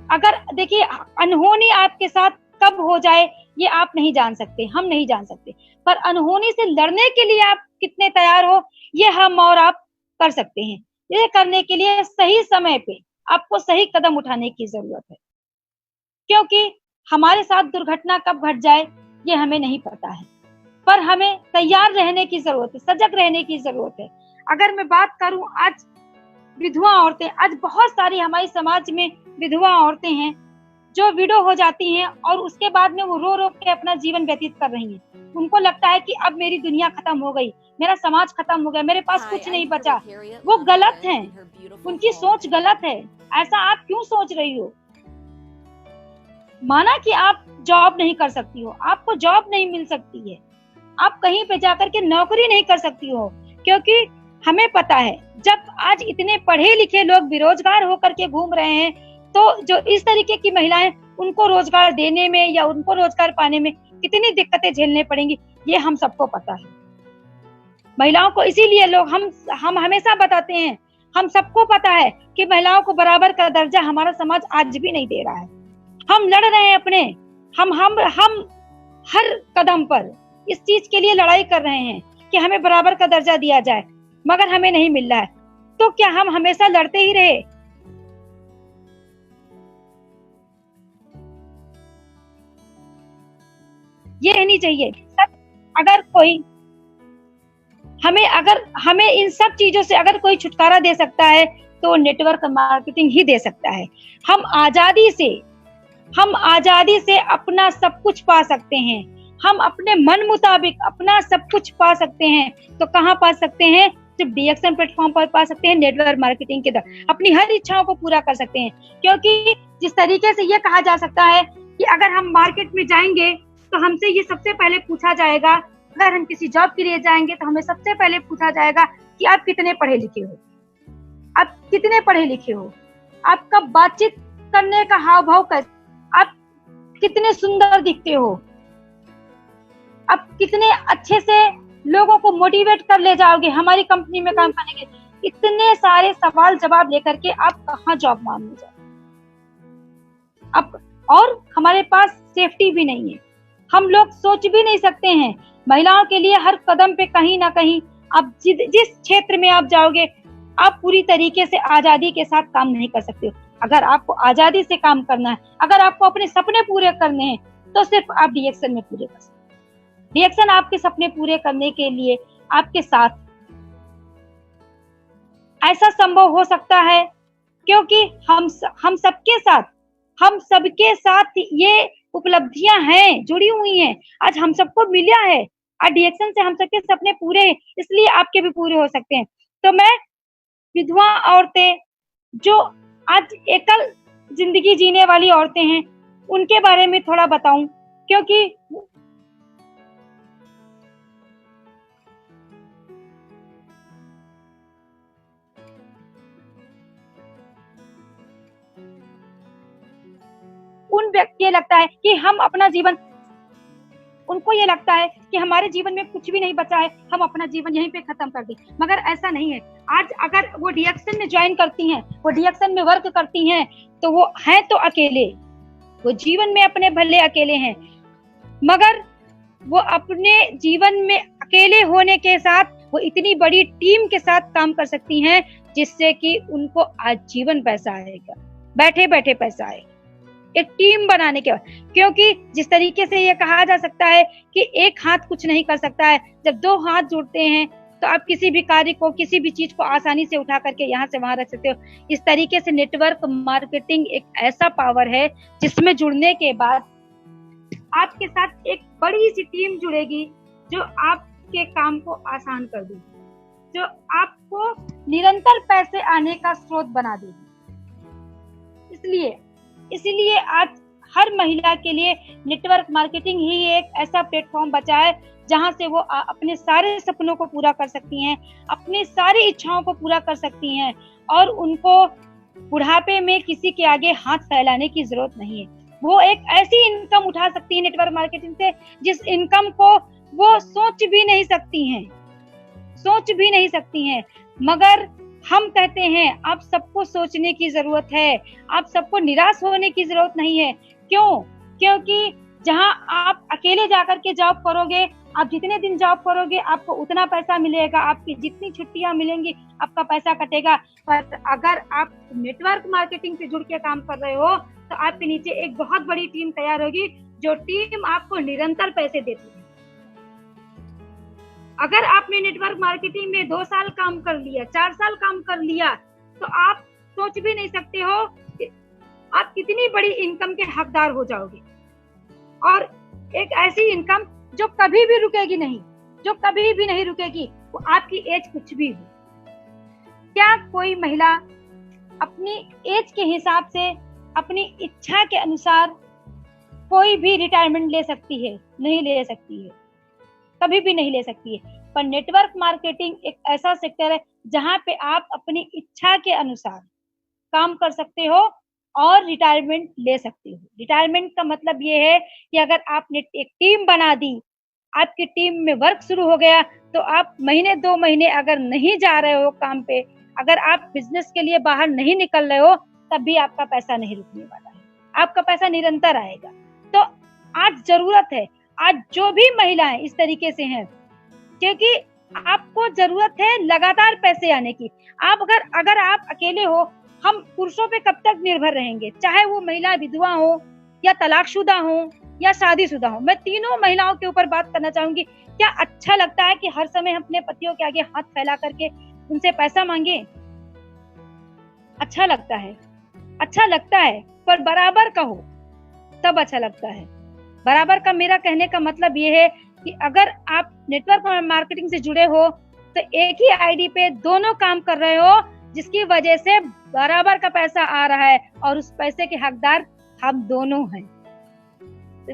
अगर देखिए अनहोनी आपके साथ कब हो जाए ये आप नहीं जान सकते, हम नहीं जान सकते, पर अनहोनी से लड़ने के लिए आप कितने तैयार हो ये हम और आप कर सकते हैं। ये करने के लिए सही समय पे आपको सही कदम उठाने की जरूरत है, क्योंकि हमारे साथ दुर्घटना कब घट जाए ये हमें नहीं पता है, पर हमें तैयार रहने की जरूरत है, सजग रहने की जरूरत है। अगर मैं बात करूं आज विधवा औरतें, आज बहुत सारी हमारे समाज में विधवा औरतें हैं जो विडो हो जाती हैं और उसके बाद में वो रो रो के अपना जीवन व्यतीत कर रही हैं। उनको लगता है कि अब मेरी दुनिया खत्म हो गई, मेरा समाज खत्म हो गया, मेरे पास कुछ नहीं बचा। वो गलत है, उनकी सोच गलत है। ऐसा आप क्यों सोच रही हो? माना कि आप जॉब नहीं कर सकती हो, आपको जॉब नहीं मिल सकती है, आप कहीं पे जाकर के नौकरी नहीं कर सकती हो, क्योंकि हमें पता है जब आज इतने पढ़े लिखे लोग बेरोजगार होकर के घूम रहे हैं, तो जो इस तरीके की महिलाएं, उनको रोजगार देने में या उनको रोजगार पाने में कितनी दिक्कतें झेलने पड़ेंगी ये हम सबको पता है। महिलाओं को इसीलिए लोग हम हमेशा बताते हैं, हम सबको पता है कि महिलाओं को बराबर का दर्जा हमारा समाज आज भी नहीं दे रहा है। हम लड़ रहे हैं अपने, हम हर कदम पर इस चीज के लिए लड़ाई कर रहे हैं कि हमें बराबर का दर्जा दिया जाए, मगर हमें नहीं मिल रहा है। तो क्या हम हमेशा लड़ते ही रहे? ये नहीं चाहिए। अगर हमें इन सब चीजों से अगर कोई छुटकारा दे सकता है तो नेटवर्क मार्केटिंग ही दे सकता है। हम आजादी से अपना सब कुछ पा सकते हैं, हम अपने मन मुताबिक अपना सब कुछ पा सकते हैं। तो कहाँ पा सकते हैं? सिर्फ डीएक्सन प्लेटफॉर्म पर पा सकते हैं, नेटवर्क मार्केटिंग के द्वारा अपनी हर इच्छाओं को पूरा कर सकते हैं। क्योंकि जिस तरीके से ये कहा जा सकता है कि अगर हम मार्केट में जाएंगे तो हमसे ये सबसे पहले पूछा जाएगा, अगर हम किसी जॉब के लिए जाएंगे तो हमें सबसे पहले पूछा जाएगा कि आप कितने पढ़े लिखे हो, आप कितने पढ़े लिखे हो, आपका बातचीत करने का हाव भाव कैसे, आप कितने सुंदर दिखते हो, आप कितने अच्छे से लोगों को मोटिवेट कर ले जाओगे हमारी कंपनी में काम करने के। इतने सारे सवाल जवाब लेकर के आप कहाँ जॉब मांगने जाओ? अब और हमारे पास सेफ्टी भी नहीं है, हम लोग सोच भी नहीं सकते हैं। महिलाओं के लिए हर कदम पे कहीं ना कहीं आप जिस क्षेत्र में आप जाओगे, आप पूरी तरीके से आजादी के साथ काम नहीं कर सकते हो। अगर आपको आजादी से काम करना है, अगर आपको अपने सपने पूरे करने हैं, तो सिर्फ आप डीएक्सन में पूरे कर सकते हैं। डीएक्सन आपके सपने पूरे करने के लिए आपके साथ ऐसा संभव हो सकता है, क्योंकि हम सबके साथ ये उपलब्धियां हैं, जुड़ी हुई हैं। आज हम सबको मिला है, आज डीएक्सन से हम सबके सपने पूरे हैं, इसलिए आपके भी पूरे हो सकते हैं। तो मैं विधवा औरतें जो आज एकल जिंदगी जीने वाली औरतें हैं, उनके बारे में थोड़ा बताऊं, क्योंकि उन व्यक्ति ये लगता है कि हम अपना जीवन, उनको ये लगता है कि हमारे जीवन में कुछ भी नहीं बचा है, हम अपना जीवन यहीं पे खत्म कर दें, मगर ऐसा नहीं है। आज अगर वो डीएक्सन में ज्वाइन करती हैं, वो डीएक्सन में वर्क करती हैं, तो वो हैं तो अकेले, वो जीवन में अपने भले अकेले हैं, मगर वो अपने जीवन में अकेले होने के साथ वो इतनी बड़ी टीम के साथ काम कर सकती हैं, जिससे कि उनको आजीवन पैसा आएगा, बैठे बैठे पैसा आएगा, एक टीम बनाने के बाद। क्योंकि जिस तरीके से ये कहा जा सकता है कि एक हाथ कुछ नहीं कर सकता है, जब दो हाथ जुड़ते हैं तो आप किसी भी कार्य को, किसी भी चीज को आसानी से उठा करके यहाँ से वहां रख सकते हो। इस तरीके से नेटवर्क मार्केटिंग एक ऐसा पावर है जिसमें जुड़ने के बाद आपके साथ एक बड़ी सी टीम जुड़ेगी, जो आपके काम को आसान कर देगी, जो आपको निरंतर पैसे आने का स्रोत बना देगी। इसीलिए आज हर महिला के लिए नेटवर्क मार्केटिंग ही एक ऐसा प्लेटफॉर्म बचा है जहां से वो अपने सारे सपनों को पूरा कर सकती हैं, अपनी सारी इच्छाओं को पूरा कर सकती हैं, और उनको बुढ़ापे में किसी के आगे हाथ फैलाने की जरूरत नहीं है। वो एक ऐसी इनकम उठा सकती है नेटवर्क मार्केटिंग से जिस इनकम को वो सोच भी नहीं सकती हैं। मगर हम कहते हैं आप सबको सोचने की जरूरत है, आप सबको निराश होने की जरूरत नहीं है। क्यों? क्योंकि जहां आप अकेले जाकर के जॉब करोगे, आप जितने दिन जॉब करोगे आपको उतना पैसा मिलेगा, आपकी जितनी छुट्टियां मिलेंगी आपका पैसा कटेगा। पर अगर आप नेटवर्क मार्केटिंग से जुड़ के काम कर रहे हो तो आपके नीचे एक बहुत बड़ी टीम तैयार होगी, जो टीम आपको निरंतर पैसे देती है। अगर आपने नेटवर्क मार्केटिंग में 2 साल काम कर लिया, 4 साल काम कर लिया, तो आप सोच भी नहीं सकते हो कि आप कितनी बड़ी इनकम के हकदार हो जाओगे। और एक ऐसी इनकम जो कभी भी रुकेगी नहीं, वो आपकी एज कुछ भी हो। क्या कोई महिला अपनी एज के हिसाब से, अपनी इच्छा के अनुसार कोई भी रिटायरमेंट ले सकती है? नहीं ले सकती है, कभी भी नहीं ले सकती है। पर नेटवर्क मार्केटिंग एक ऐसा सेक्टर है जहां पे आप अपनी इच्छा के अनुसार काम कर सकते हो और रिटायरमेंट ले सकते हो। रिटायरमेंट का मतलब ये है कि अगर आपने एक टीम बना दी, आपकी टीम में वर्क शुरू हो गया, तो आप महीने 2 महीने अगर नहीं जा रहे हो काम पे, अगर आप बिजनेस के लिए बाहर नहीं निकल रहे हो, तब भी आपका पैसा नहीं रुकने वाला है, आपका पैसा निरंतर आएगा। तो आज जरूरत है, आज जो भी महिलाएं इस तरीके से हैं, क्योंकि आपको जरूरत है लगातार पैसे आने की। आप अगर आप अकेले हो, हम पुरुषों पे कब तक निर्भर रहेंगे? चाहे वो महिला विधवा हो या तलाकशुदा हो या शादीशुदा हो। मैं तीनों महिलाओं के ऊपर बात करना चाहूंगी। क्या अच्छा लगता है कि हर समय हम अपने पतियों के आगे हाथ फैला करके उनसे पैसा मांगे? अच्छा लगता है, पर बराबर का हो तब अच्छा लगता है। बराबर का मेरा कहने का मतलब ये है कि अगर आप नेटवर्क मार्केटिंग से जुड़े हो तो एक ही आईडी पे दोनों काम कर रहे हो, जिसकी वजह से बराबर का पैसा आ रहा है और उस पैसे के हकदार हम दोनों हैं।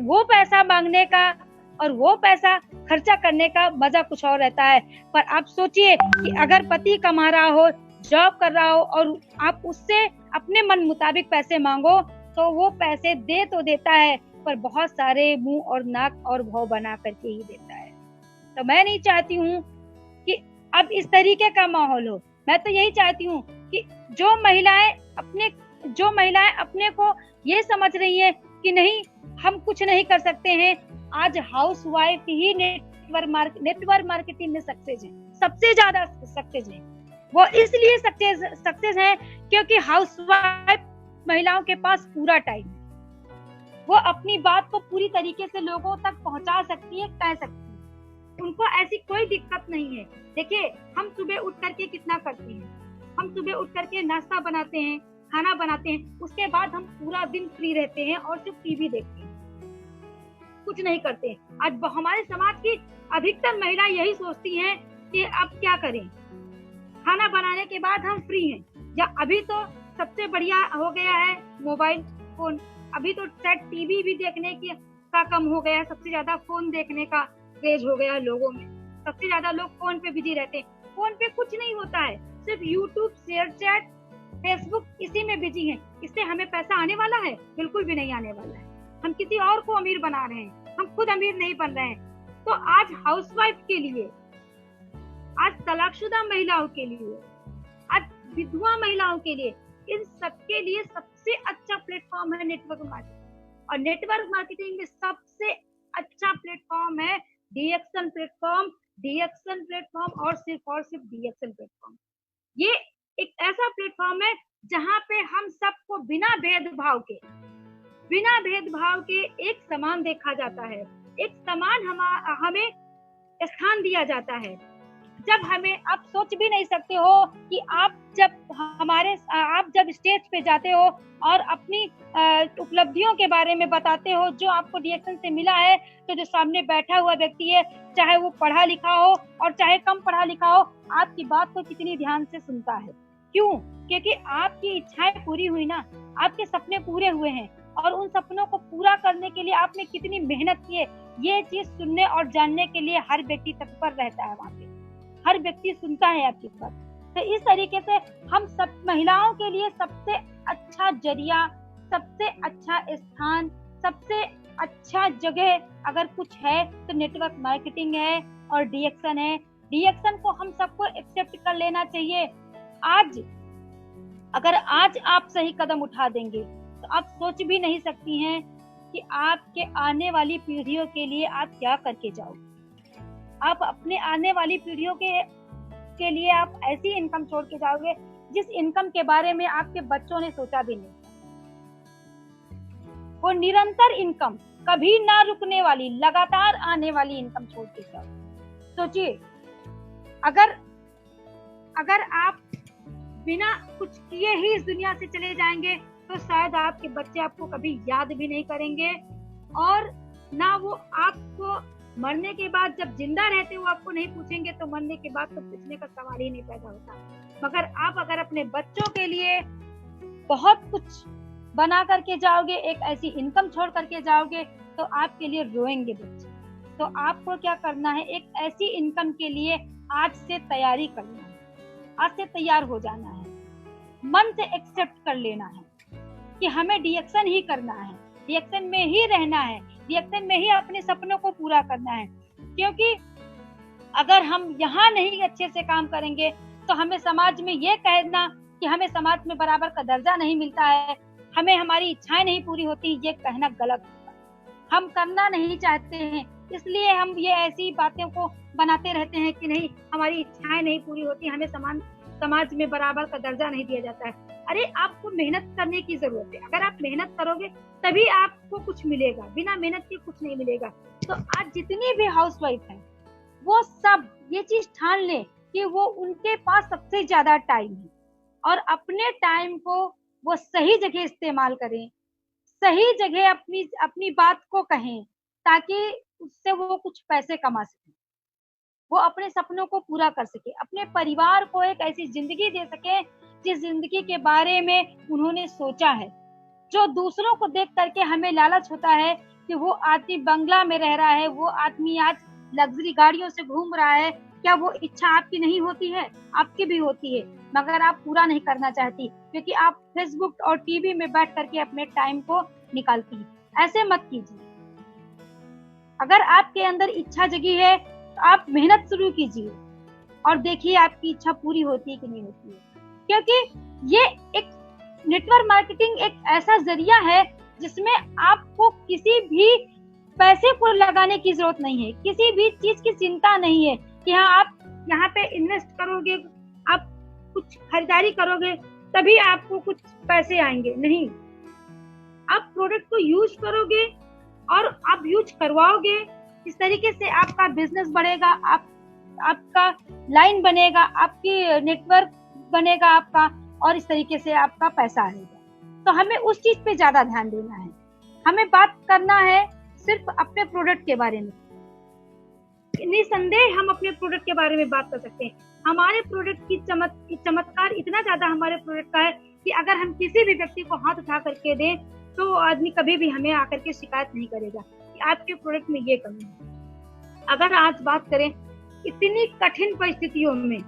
वो पैसा मांगने का और वो पैसा खर्चा करने का मजा कुछ और रहता है। पर आप सोचिए कि अगर पति कमा रहा हो, जॉब कर रहा हो और आप उससे अपने मन मुताबिक पैसे मांगो, तो वो पैसे दे तो देता है, पर बहुत सारे मुंह और नाक और भाव बना करके ही देता है। तो मैं नहीं चाहती हूँ कि अब इस तरीके का माहौल हो। मैं तो यही चाहती हूँ कि जो महिलाएं अपने को ये समझ रही हैं कि नहीं हम कुछ नहीं कर सकते हैं, आज हाउसवाइफ ही नेटवर्क मार्केटिंग में सक्सेस है, सबसे ज्यादा सक्सेस है। वो इसलिए सक्सेस है क्योंकि हाउसवाइफ महिलाओं के पास पूरा टाइम है, वो अपनी बात को पूरी तरीके से लोगों तक पहुंचा सकती है, कह सकती है, उनको ऐसी कोई दिक्कत नहीं है। देखिए हम सुबह उठ करके कितना करते हैं, हम सुबह उठ करके नाश्ता बनाते हैं, खाना बनाते हैं, उसके बाद हम पूरा दिन फ्री रहते हैं और सिर्फ टीवी देखते हैं, कुछ नहीं करते हैं। आज हमारे समाज की अधिकतर महिला यही सोचती हैं कि अब क्या करें, खाना बनाने के बाद हम फ्री हैं। या अभी तो सबसे बढ़िया हो गया है मोबाइल फोन, अभी तो शायद टीवी भी देखने का कम हो गया है, सबसे ज्यादा फोन देखने का क्रेज हो गया है लोगों में, सबसे ज्यादा लोग फोन पे बिजी रहते हैं। फोन पे कुछ नहीं होता है, सिर्फ यूट्यूब, शेयर चैट, फेसबुक, इसी में बिजी हैं। इससे हमें पैसा आने वाला है? बिल्कुल भी नहीं आने वाला है। हम किसी और को अमीर बना रहे हैं, हम खुद अमीर नहीं बन रहे हैं। तो आज हाउसवाइफ के लिए, आज तलाकशुदा महिलाओं के लिए, आज विधवा महिलाओं के लिए, इन सबके लिए सबसे अच्छा प्लेटफॉर्म है नेटवर्क मार्केटिंग। और नेटवर्क मार्केटिंग में सबसे अच्छा प्लेटफॉर्म है डीएक्शन प्लेटफॉर्म और सिर्फ डीएक्शन प्लेटफॉर्म। ये एक ऐसा प्लेटफॉर्म है जहां पे हम सबको बिना भेदभाव के एक समान देखा जाता है, एक समान हमें स्थान दिया जाता है। जब हमें, आप सोच भी नहीं सकते हो कि आप जब स्टेज पे जाते हो और अपनी उपलब्धियों के बारे में बताते हो जो आपको डीएक्शन से मिला है, तो जो सामने बैठा हुआ व्यक्ति है, चाहे वो पढ़ा लिखा हो और चाहे कम पढ़ा लिखा हो, आपकी बात को कितनी ध्यान से सुनता है। क्यों? क्योंकि आपकी इच्छाएं पूरी हुई ना, आपके सपने पूरे हुए हैं और उन सपनों को पूरा करने के लिए आपने कितनी मेहनत की है, ये चीज सुनने और जानने के लिए हर व्यक्ति तत्पर रहता है। वहाँ पे हर व्यक्ति सुनता है आपकी बात। तो इस तरीके से हम सब महिलाओं के लिए सबसे अच्छा जरिया सबसे अच्छा स्थान, सबसे अच्छा जगह अगर कुछ है तो नेटवर्क मार्केटिंग है और डीएक्सन है। डीएक्सन को हम सबको एक्सेप्ट कर लेना चाहिए। आज अगर आज आप सही कदम उठा देंगे तो आप सोच भी नहीं सकती हैं कि आपके आने वाली पीढ़ियों के लिए आप क्या करके जाओगे। आप अपने आने वाली पीढ़ियों के लिए आप ऐसी इनकम छोड़ के जाओगे जिस इनकम के बारे में आपके बच्चों ने सोचा भी नहीं। वो निरंतर इनकम, कभी ना रुकने वाली, लगातार आने वाली इनकम छोड़ के जाओ। सोचिए, अगर आप बिना कुछ किए ही इस दुनिया से चले जाएंगे तो शायद आपके बच्चे आपको कभी याद भी नहीं करेंगे, और ना वो आपको मरने के बाद, जब जिंदा रहते वो आपको नहीं पूछेंगे तो मरने के बाद तो पूछने का सवाल ही नहीं पैदा होता। मगर आप अगर अपने बच्चों के लिए बहुत कुछ बना करके जाओगे, एक ऐसी इनकम छोड़ करके जाओगे, तो आपके लिए रोएंगे बच्चे। तो आपको क्या करना है, एक ऐसी इनकम के लिए आज से तैयारी करना है, आज से तैयार हो जाना है, मन से एक्सेप्ट कर लेना है कि हमें डीएक्सन ही करना है, डीएक्सन में ही रहना है, डीएक्सन में ही अपने सपनों को पूरा करना है। क्योंकि अगर हम यहाँ नहीं अच्छे से काम करेंगे तो हमें समाज में ये कहना कि हमें समाज में बराबर का दर्जा नहीं मिलता है, हमें हमारी इच्छाएं नहीं पूरी होती, ये कहना गलत होगा। हम करना नहीं चाहते हैं, इसलिए हम ये ऐसी बातों को बनाते रहते हैं कि नहीं, हमारी इच्छाएं नहीं पूरी होती, हमें समाज में बराबर का दर्जा नहीं दिया जाता है। अरे आपको मेहनत करने की जरूरत है, अगर आप मेहनत करोगे तभी आपको कुछ मिलेगा, बिना मेहनत के कुछ नहीं मिलेगा। तो आज जितनी भी हाउसवाइफ हैं वो सब ये चीज ठान ले कि वो उनके पास सबसे ज्यादा टाइम है और अपने टाइम को वो सही जगह इस्तेमाल करें, सही जगह अपनी बात को कहें, ताकि उससे वो कुछ पैसे कमा सके, वो अपने सपनों को पूरा कर सके, अपने परिवार को एक ऐसी जिंदगी दे सके जिस जिंदगी के बारे में उन्होंने सोचा है। जो दूसरों को देख करके हमें लालच होता है कि वो आदमी बंगला में रह रहा है, वो आदमी आज लग्जरी गाड़ियों से घूम रहा है, क्या वो इच्छा आपकी नहीं होती है? आपकी भी होती है, मगर आप पूरा नहीं करना चाहती क्योंकि आप फेसबुक और टीवी में बैठ करके अपने टाइम को निकालती है। ऐसे मत कीजिए। अगर आपके अंदर इच्छा जगी है तो आप मेहनत शुरू कीजिए और देखिए आपकी इच्छा पूरी होती है कि नहीं होती है। क्योंकि ये एक नेटवर्क मार्केटिंग एक ऐसा जरिया है जिसमें आपको किसी भी पैसे को लगाने की जरूरत नहीं है, किसी भी चीज की चिंता नहीं है कि हाँ आप यहाँ पे इन्वेस्ट करोगे, आप कुछ खरीदारी करोगे तभी आपको कुछ पैसे आएंगे। नहीं, आप प्रोडक्ट को यूज करोगे और आप यूज करवाओगे, इस तरीके से आपका बिजनेस बढ़ेगा, आपका लाइन बनेगा, आपकी नेटवर्क बनेगा आपका, और इस तरीके से आपका पैसा आएगा। तो हमें उस चीज पे ज्यादा ध्यान देना है। हमें बात करना है सिर्फ अपने प्रोडक्ट के बारे में। निसंदेह हम अपने प्रोडक्ट के बारे में बात कर सकते हैं। हमारे प्रोडक्ट की चमत्कार इतना ज्यादा हमारे प्रोडक्ट का है कि अगर हम किसी भी व्यक्ति को हाथ उठा करके दें तो आदमी कभी भी हमें आकर के शिकायत नहीं करेगा कि आपके प्रोडक्ट में ये कमी है। अगर आज बात करें इतनी कठिन परिस्थितियों में,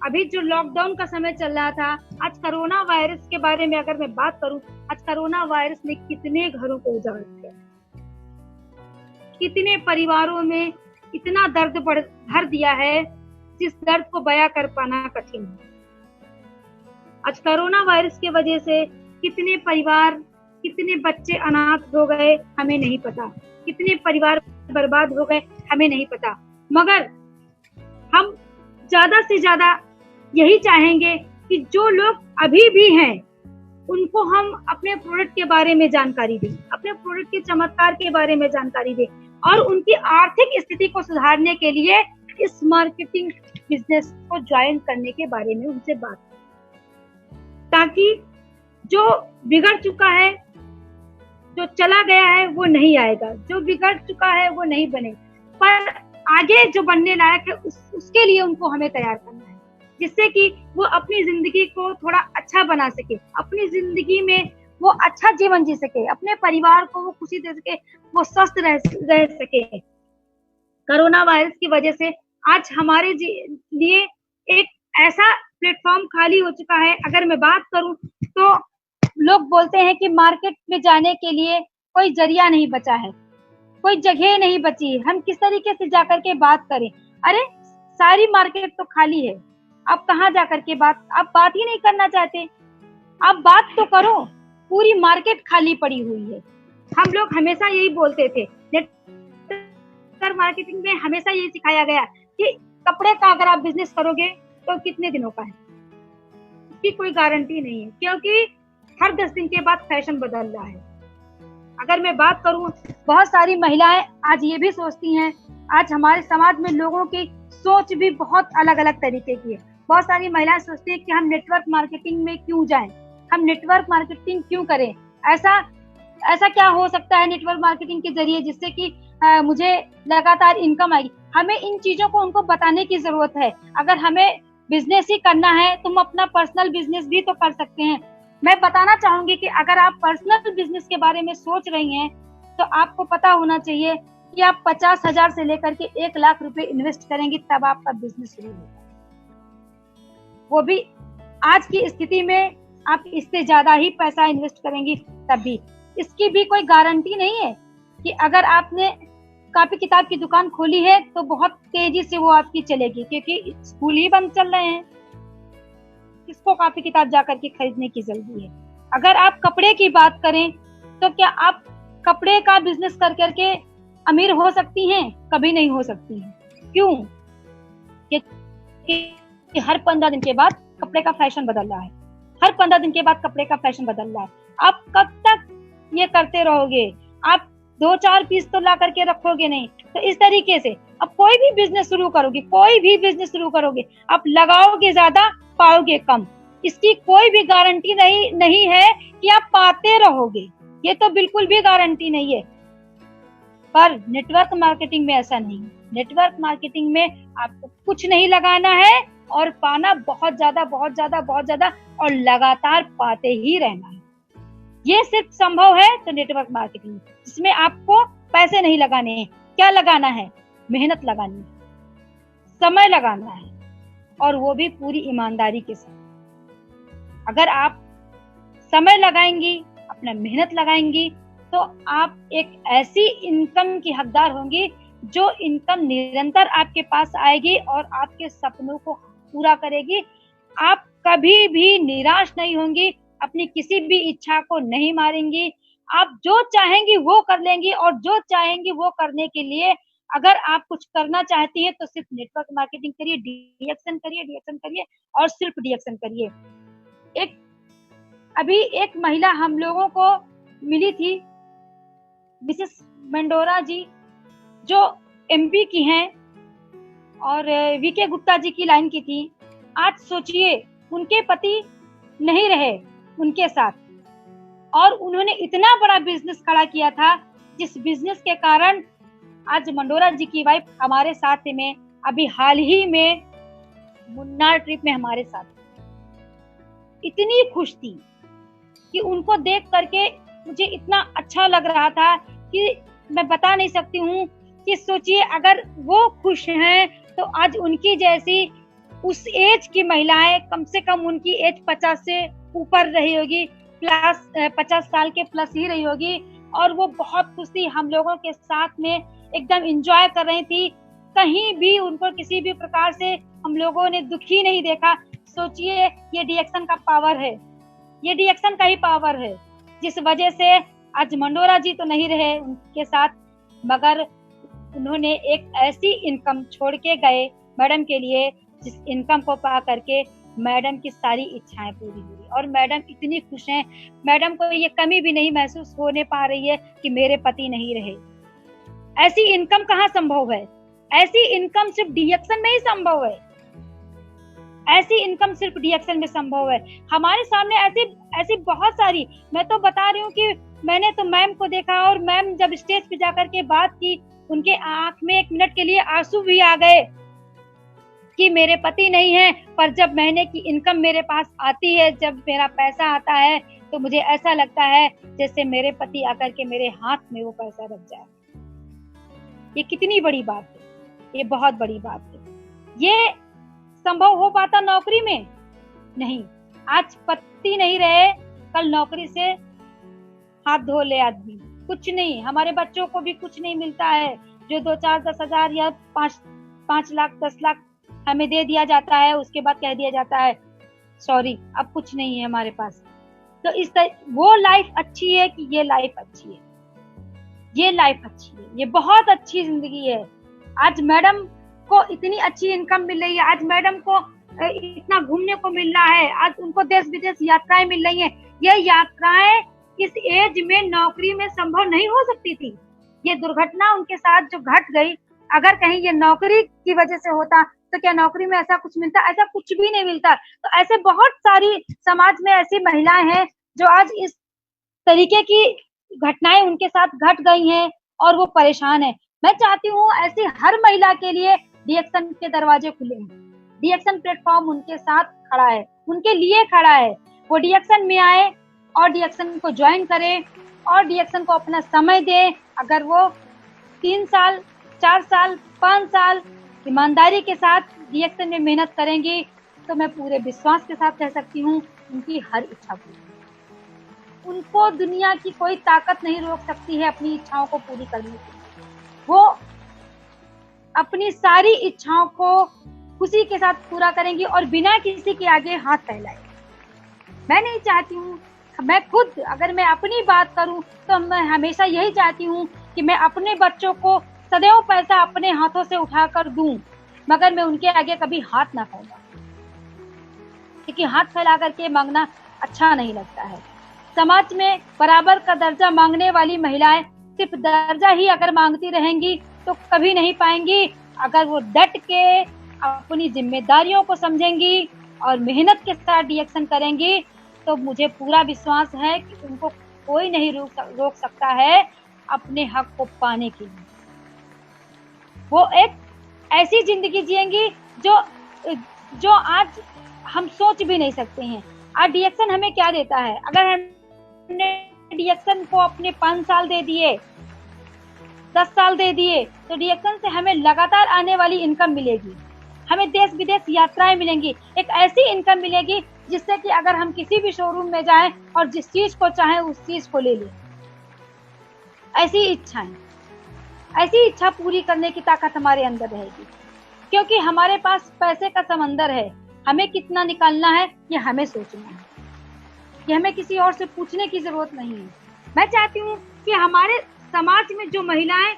अभी जो लॉकडाउन का समय चल रहा था, आज कोरोना वायरस के बारे में अगर मैं बात करूं, आज कोरोना वायरस ने कितने घरों को उजाड़ दिया, कितने परिवारों में इतना दर्द भर दिया है जिस दर्द को बयां कर पाना कठिन है। आज कोरोना वायरस की वजह से कितने परिवार, कितने बच्चे अनाथ हो गए हमें नहीं पता, कितने परिवार बर्बाद हो गए हमें नहीं पता। मगर हम ज्यादा से ज्यादा यही चाहेंगे कि जो लोग अभी भी हैं उनको हम अपने प्रोडक्ट के बारे में जानकारी दें, अपने प्रोडक्ट के चमत्कार के बारे में जानकारी दें और उनकी आर्थिक स्थिति को सुधारने के लिए इस मार्केटिंग बिजनेस को ज्वाइन करने के बारे में उनसे बात करें, ताकि जो बिगड़ चुका है, जो चला गया है वो नहीं आएगा, जो बिगड़ चुका है वो नहीं बने, पर आगे जो बनने लायक है उसके लिए उनको हमें तैयार करना है, जिससे कि वो अपनी जिंदगी को थोड़ा अच्छा बना सके, अपनी जिंदगी में वो अच्छा जीवन जी सके, अपने परिवार को वो खुशी दे सके, वो स्वस्थ रह सके। कोरोना वायरस की वजह से आज हमारे लिए एक ऐसा प्लेटफॉर्म खाली हो चुका है। अगर मैं बात करूं तो लोग बोलते हैं कि मार्केट में जाने के लिए कोई जरिया नहीं बचा है, कोई जगह नहीं बची है, हम किस तरीके से जाकर के बात करें। अरे सारी मार्केट तो खाली है, आप कहाँ जाकर के आप बात ही नहीं करना चाहते। आप बात तो करो, पूरी मार्केट खाली पड़ी हुई है। हम लोग हमेशा यही बोलते थे, नेटवर्क मार्केटिंग में हमेशा यही सिखाया गया कि कपड़े का अगर आप बिजनेस करोगे तो कितने दिनों का है, इसकी कोई गारंटी नहीं है, क्योंकि हर 10 दिन के बाद फैशन बदल रहा है। अगर मैं बात करूं, बहुत सारी महिलाएं आज ये भी सोचती हैं, आज हमारे समाज में लोगों की सोच भी बहुत अलग अलग तरीके की है। बहुत सारी महिलाएं सोचती हैं कि हम नेटवर्क मार्केटिंग में क्यों जाएं, हम नेटवर्क मार्केटिंग क्यों करें, ऐसा क्या हो सकता है नेटवर्क मार्केटिंग के जरिए जिससे कि मुझे लगातार इनकम आएगी। हमें इन चीजों को उनको बताने की जरूरत है। अगर हमें बिजनेस ही करना है तो हम अपना पर्सनल बिजनेस भी तो कर सकते हैं। मैं बताना चाहूंगी कि अगर आप पर्सनल बिजनेस के बारे में सोच रही हैं तो आपको पता होना चाहिए कि आप 50,000 से लेकर के 1 लाख रुपए इन्वेस्ट करेंगी तब आपका बिजनेस शुरू होगा। वो भी आज की स्थिति में आप इससे ज्यादा ही पैसा इन्वेस्ट करेंगी तभी। इसकी भी कोई गारंटी नहीं है कि अगर आपने कॉपी किताब की दुकान खोली है तो बहुत तेजी से वो आपकी चलेगी, क्योंकि स्कूल ही बंद चल रहे हैं, किसको कॉपी किताब जाकर के खरीदने की जल्दी है। अगर आप कपड़े की बात करें तो क्या आप कपड़े का बिजनेस कर करके अमीर हो सकती हैं? कभी नहीं हो सकती हैं। क्यों? कि हर 15 दिन के बाद कपड़े का फैशन बदल रहा है, हर 15 दिन के बाद कपड़े का फैशन बदल रहा है। आप कब तक ये करते रहोगे? आप 2-4 पीस तो ला करके रखोगे नहीं। तो इस तरीके से अब कोई भी बिजनेस शुरू करोगे, आप लगाओगे ज्यादा पाओगे कम। इसकी कोई भी गारंटी नहीं है कि आप पाते रहोगे, ये तो बिल्कुल भी गारंटी नहीं है। पर नेटवर्क मार्केटिंग में ऐसा नहीं है। नेटवर्क मार्केटिंग में आपको कुछ नहीं लगाना है और पाना बहुत ज्यादा और लगातार पाते ही रहना है। ये सिर्फ संभव है तो नेटवर्क मार्केटिंग, जिसमें आपको पैसे नहीं लगाने हैं। क्या लगाना है? मेहनत लगानी है, समय लगाना है, और वो भी पूरी ईमानदारी के साथ। अगर आप समय लगाएंगी, अपना मेहनत लगाएंगी, तो आप एक ऐसी इनकम की हकदार होंगी जो इनकम निरंतर आपके पास आएगी और आपके सपनों को पूरा करेगी। आप कभी भी निराश नहीं होंगी, अपनी किसी भी इच्छा को नहीं मारेंगी। आप जो चाहेंगी वो कर लेंगी, और जो चाहेंगी वो करने के लिए अगर आप कुछ करना चाहती हैं तो सिर्फ नेटवर्क मार्केटिंग करिए, डीएक्शन करिए और सिर्फ डीएक्शन करिए। अभी एक महिला हम लोगों को मिली थी, मिसेस मंडोरा जी, जो एमपी की हैं और वीके गुप्ता जी की लाइन की थी। आज सोचिए, उनके पति नहीं रहे उनके साथ, और उन्होंने इतना बड़ा बिजनेस खड़ा किया था, जिस बिजनेस के कारण आज मंडोरा जी की वाइफ हमारे साथ में अभी हाल ही में मुन्नार ट्रिप में हमारे साथ इतनी खुश थी कि उनको देख करके मुझे इतना अच्छा लग रहा था कि मैं बता नहीं सकती हूँ। कि सोचिए, अगर वो खुश हैं तो आज उनकी जैसी उस एज की महिलाएं, कम से कम उनकी एज 50 से ऊपर रही होगी, प्लस 50 साल के प्लस ही रही होगी, और वो बहुत खुश थी, हम लोगों के साथ में एकदम एंजॉय कर रही थी। कहीं भी उनको किसी भी प्रकार से हम लोगों ने दुखी नहीं देखा। सोचिए, ये डीएक्शन का पावर है, ये डीएक्शन का ही पावर है, जिस वजह से आज मंडोरा जी तो नहीं रहे उनके साथ, मगर उन्होंने एक ऐसी इनकम छोड़ के गए मैडम के लिए, जिस इनकम को पा करके मैडम की सारी इच्छाएं पूरी हुई, और मैडम इतनी खुश हैं। मैडम को ये कमी भी नहीं महसूस होने पा रही है कि मेरे पति नहीं रहे। ऐसी इनकम कहाँ संभव है? ऐसी इनकम सिर्फ डीएक्शन में ही संभव है। ऐसी इनकम सिर्फ डीएक्शन में संभव है। हमारे सामने ऐसी बहुत सारी, मैं तो बता रही हूँ कि मैंने तो मैम को देखा, और मैम जब स्टेज पे जाकर के बात की, उनके आंख में 1 मिनट के लिए आंसू भी आ गए कि मेरे पति नहीं है, पर जब महीने की इनकम मेरे पास आती है, जब मेरा पैसा आता है, तो मुझे ऐसा लगता है जैसे मेरे पति आकर के मेरे हाथ में वो पैसा रख जाए। ये कितनी बड़ी बात है, ये बहुत बड़ी बात है। ये संभव हो पाता नौकरी में? नहीं। आज पति नहीं रहे कल नौकरी से हाथ धो ले आदमी, कुछ नहीं, हमारे बच्चों को भी कुछ नहीं मिलता है। जो 2-4-10 हजार या 5 लाख 10 लाख हमें दे दिया जाता है, उसके बाद कह दिया जाता है सॉरी अब कुछ नहीं है हमारे पास। तो वो लाइफ अच्छी है कि ये लाइफ अच्छी है? ये लाइफ अच्छी है, ये बहुत अच्छी जिंदगी है। आज मैडम को इतनी अच्छी इनकम मिल रही है, आज मैडम को इतना घूमने को मिल रहा है, आज उनको देश विदेश यात्राएं मिल रही हैं। ये यात्राएं इस एज में नौकरी में संभव नहीं हो सकती थी। ये दुर्घटना उनके साथ जो घट गई, अगर कहीं ये नौकरी की वजह से होता तो क्या नौकरी में ऐसा कुछ मिलता? ऐसा कुछ भी नहीं मिलता। तो ऐसे बहुत सारी समाज में ऐसी महिलाएं हैं जो आज इस तरीके की घटनाएं उनके साथ घट गई हैं और वो परेशान है। मैं चाहती हूँ ऐसी हर महिला के लिए डीएक्शन के दरवाजे खुले हैं। डीएक्शन प्लेटफॉर्म उनके साथ खड़ा है, उनके लिए खड़ा है। वो डीएक्शन में आए और डीएक्शन को ज्वाइन करें और डीएक्शन को अपना समय दें। अगर वो 3 साल 4 साल 5 साल ईमानदारी के साथ डीएक्शन में मेहनत करेंगी तो मैं पूरे विश्वास के साथ कह सकती हूँ उनकी हर इच्छा पूरी। उनको दुनिया की कोई ताकत नहीं रोक सकती है अपनी इच्छाओं को पूरी करने के। वो अपनी सारी इच्छाओं को खुशी के साथ पूरा करेंगी और बिना किसी के आगे हाथ फैलाए। मैं नहीं चाहती हूँ, मैं खुद अगर मैं अपनी बात करूं तो मैं हमेशा यही चाहती हूँ कि मैं अपने बच्चों को सदैव पैसा अपने हाथों से उठाकर दूं, मगर मैं उनके आगे कभी हाथ ना फैलाऊं, क्योंकि हाथ फैला करके मांगना अच्छा नहीं लगता है। समाज में बराबर का दर्जा मांगने वाली महिलाएं सिर्फ दर्जा ही अगर मांगती रहेंगी तो कभी नहीं पाएंगी। अगर वो डट के अपनी जिम्मेदारियों को समझेंगी और मेहनत के साथ डीएक्शन करेंगी तो मुझे पूरा विश्वास है कि उनको कोई नहीं रोक सकता है अपने हक को पाने के लिए। वो एक ऐसी जिंदगी जिएंगी जो आज हम सोच भी नहीं सकते हैं। आज डीएक्शन हमें क्या देता है? अगर हमने डीएक्शन को अपने 5 साल दे दिए, 10 साल दे दिए, तो डीएक्शन से हमें लगातार आने वाली इनकम मिलेगी। हमें देश विदेश यात्राएं मिलेंगी, एक ऐसी इनकम मिलेगी जिससे कि अगर हम किसी भी शोरूम में जाएं और जिस चीज को चाहें उस चीज को ले लें। ऐसी इच्छा पूरी करने की ताकत हमारे अंदर रहेगी, क्योंकि हमारे पास पैसे का समंदर है। हमें कितना निकालना है ये हमें सोचना है, ये हमें किसी और से पूछने की जरूरत नहीं है। मैं चाहती हूँ कि हमारे समाज में जो महिलाएं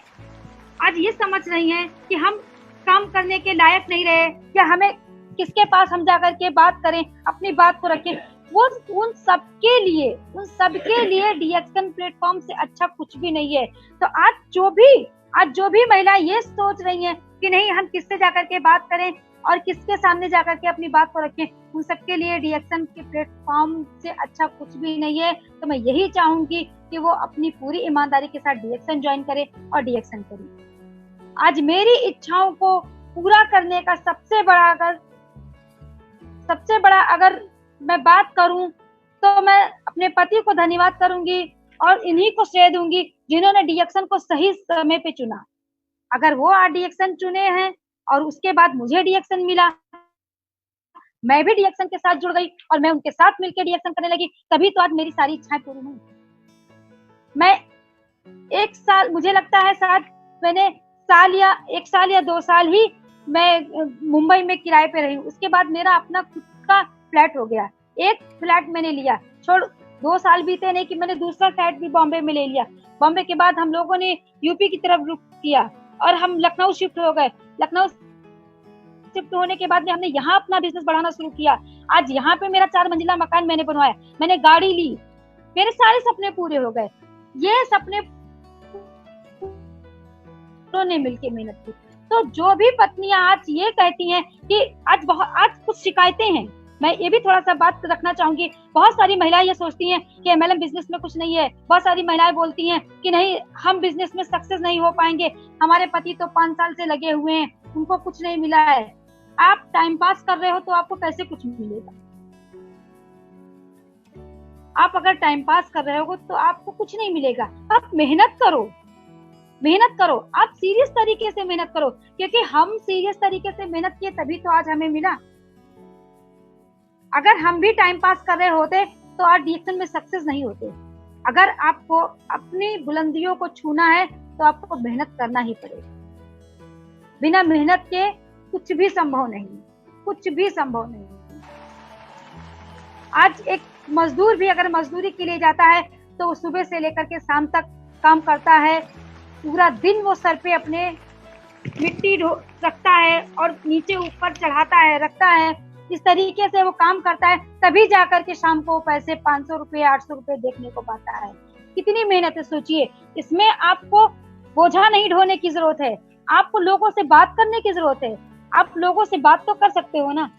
आज ये समझ रही हैं कि हम काम करने के लायक नहीं रहे या हमें किसके पास हम जाकर के बात करें, अपनी बात को रखें, वो उन सबके लिए डीएक्शन प्लेटफॉर्म से अच्छा कुछ भी नहीं है। तो आज जो भी महिलाएं ये सोच रही हैं कि नहीं हम किससे जाकर के बात करें और किसके सामने जाकर के अपनी बात को रखें, उन सबके लिए डीएक्शन के प्लेटफॉर्म से अच्छा कुछ भी नहीं है। तो मैं यही चाहूंगी कि वो अपनी पूरी ईमानदारी के साथ डीएक्शन ज्वाइन करे और डीएक्शन करे। आज मेरी इच्छाओं को पूरा करने का सबसे बड़ा अगर मैं बात करूं तो मैं अपने पति को धन्यवाद करूंगी और इन्हीं को श्रेय दूंगी जिन्होंने डीएक्शन को सही समय पे चुना। अगर वो आज डीएक्शन चुने हैं और उसके बाद मुझे डीएक्शन मिला, मैं भी डीएक्शन के साथ जुड़ गई और मैं उनके साथ मिलकर डीएक्शन करने लगी, तभी तो आज मेरी सारी इच्छाएं पूरी हुई। मैं 1 साल, मुझे लगता है शायद मैंने 1 साल या 2 साल ही मैं मुंबई में किराए पे रही। उसके बाद मेरा अपना खुद का फ्लैट हो गया। एक फ्लैट मैंने लिया, 2 साल बीते नहीं कि मैंने दूसरा फ्लैट भी बॉम्बे में ले लिया। बॉम्बे के बाद हम लोगों ने यूपी की तरफ रुख किया और हम लखनऊ शिफ्ट हो गए। लखनऊ शिफ्ट होने के बाद में हमने यहाँ अपना बिजनेस बढ़ाना शुरू किया। आज यहाँ पे मेरा 4 मंजिला मकान मैंने बनवाया, मैंने गाड़ी ली, मेरे सारे सपने पूरे हो गए। ये सपने ने मिलकर मेहनत की। तो जो भी पत्नियां आज ये कहती हैं कि आज कुछ शिकायतें हैं, मैं ये भी थोड़ा सा बात रखना चाहूंगी। बहुत सारी महिलाएं ये सोचती हैं कि एमएलएम बिजनेस में कुछ नहीं है। बहुत सारी महिलाएं बोलती हैं कि नहीं हम बिजनेस में सक्सेस नहीं हो पाएंगे, हमारे पति तो 5 साल से लगे हुए हैं, उनको कुछ नहीं मिला है। आप टाइम पास कर रहे हो तो आपको कैसे कुछ मिलेगा? आप अगर टाइम पास कर रहे हो तो आपको कुछ नहीं मिलेगा। आप मेहनत करो, आप सीरियस तरीके से मेहनत करो, क्योंकि हम सीरियस तरीके से मेहनत किए तभी तो आज हमें मिला। अगर हम भी टाइम पास कर रहे होते तो आज डीएक्शन में सक्सेस नहीं होते। अगर आपको अपनी बुलंदियों को छूना है तो आपको मेहनत करना ही पड़ेगा। बिना मेहनत के कुछ भी संभव नहीं, कुछ भी संभव नहीं। आज एक मजदूर भी अगर मजदूरी के लिए जाता है तो सुबह से लेकर के शाम तक काम करता है, पूरा दिन वो सर पे अपने मिट्टी रखता है और नीचे ऊपर चढ़ाता है, रखता है, इस तरीके से वो काम करता है, तभी जाकर के शाम को पैसे 500 रुपए 800 रुपए देखने को पाता है। कितनी मेहनत है सोचिए। इसमें आपको बोझा नहीं ढोने की जरूरत है, आपको लोगों से बात करने की जरूरत है। आप लोगों से बात तो कर सकते हो ना।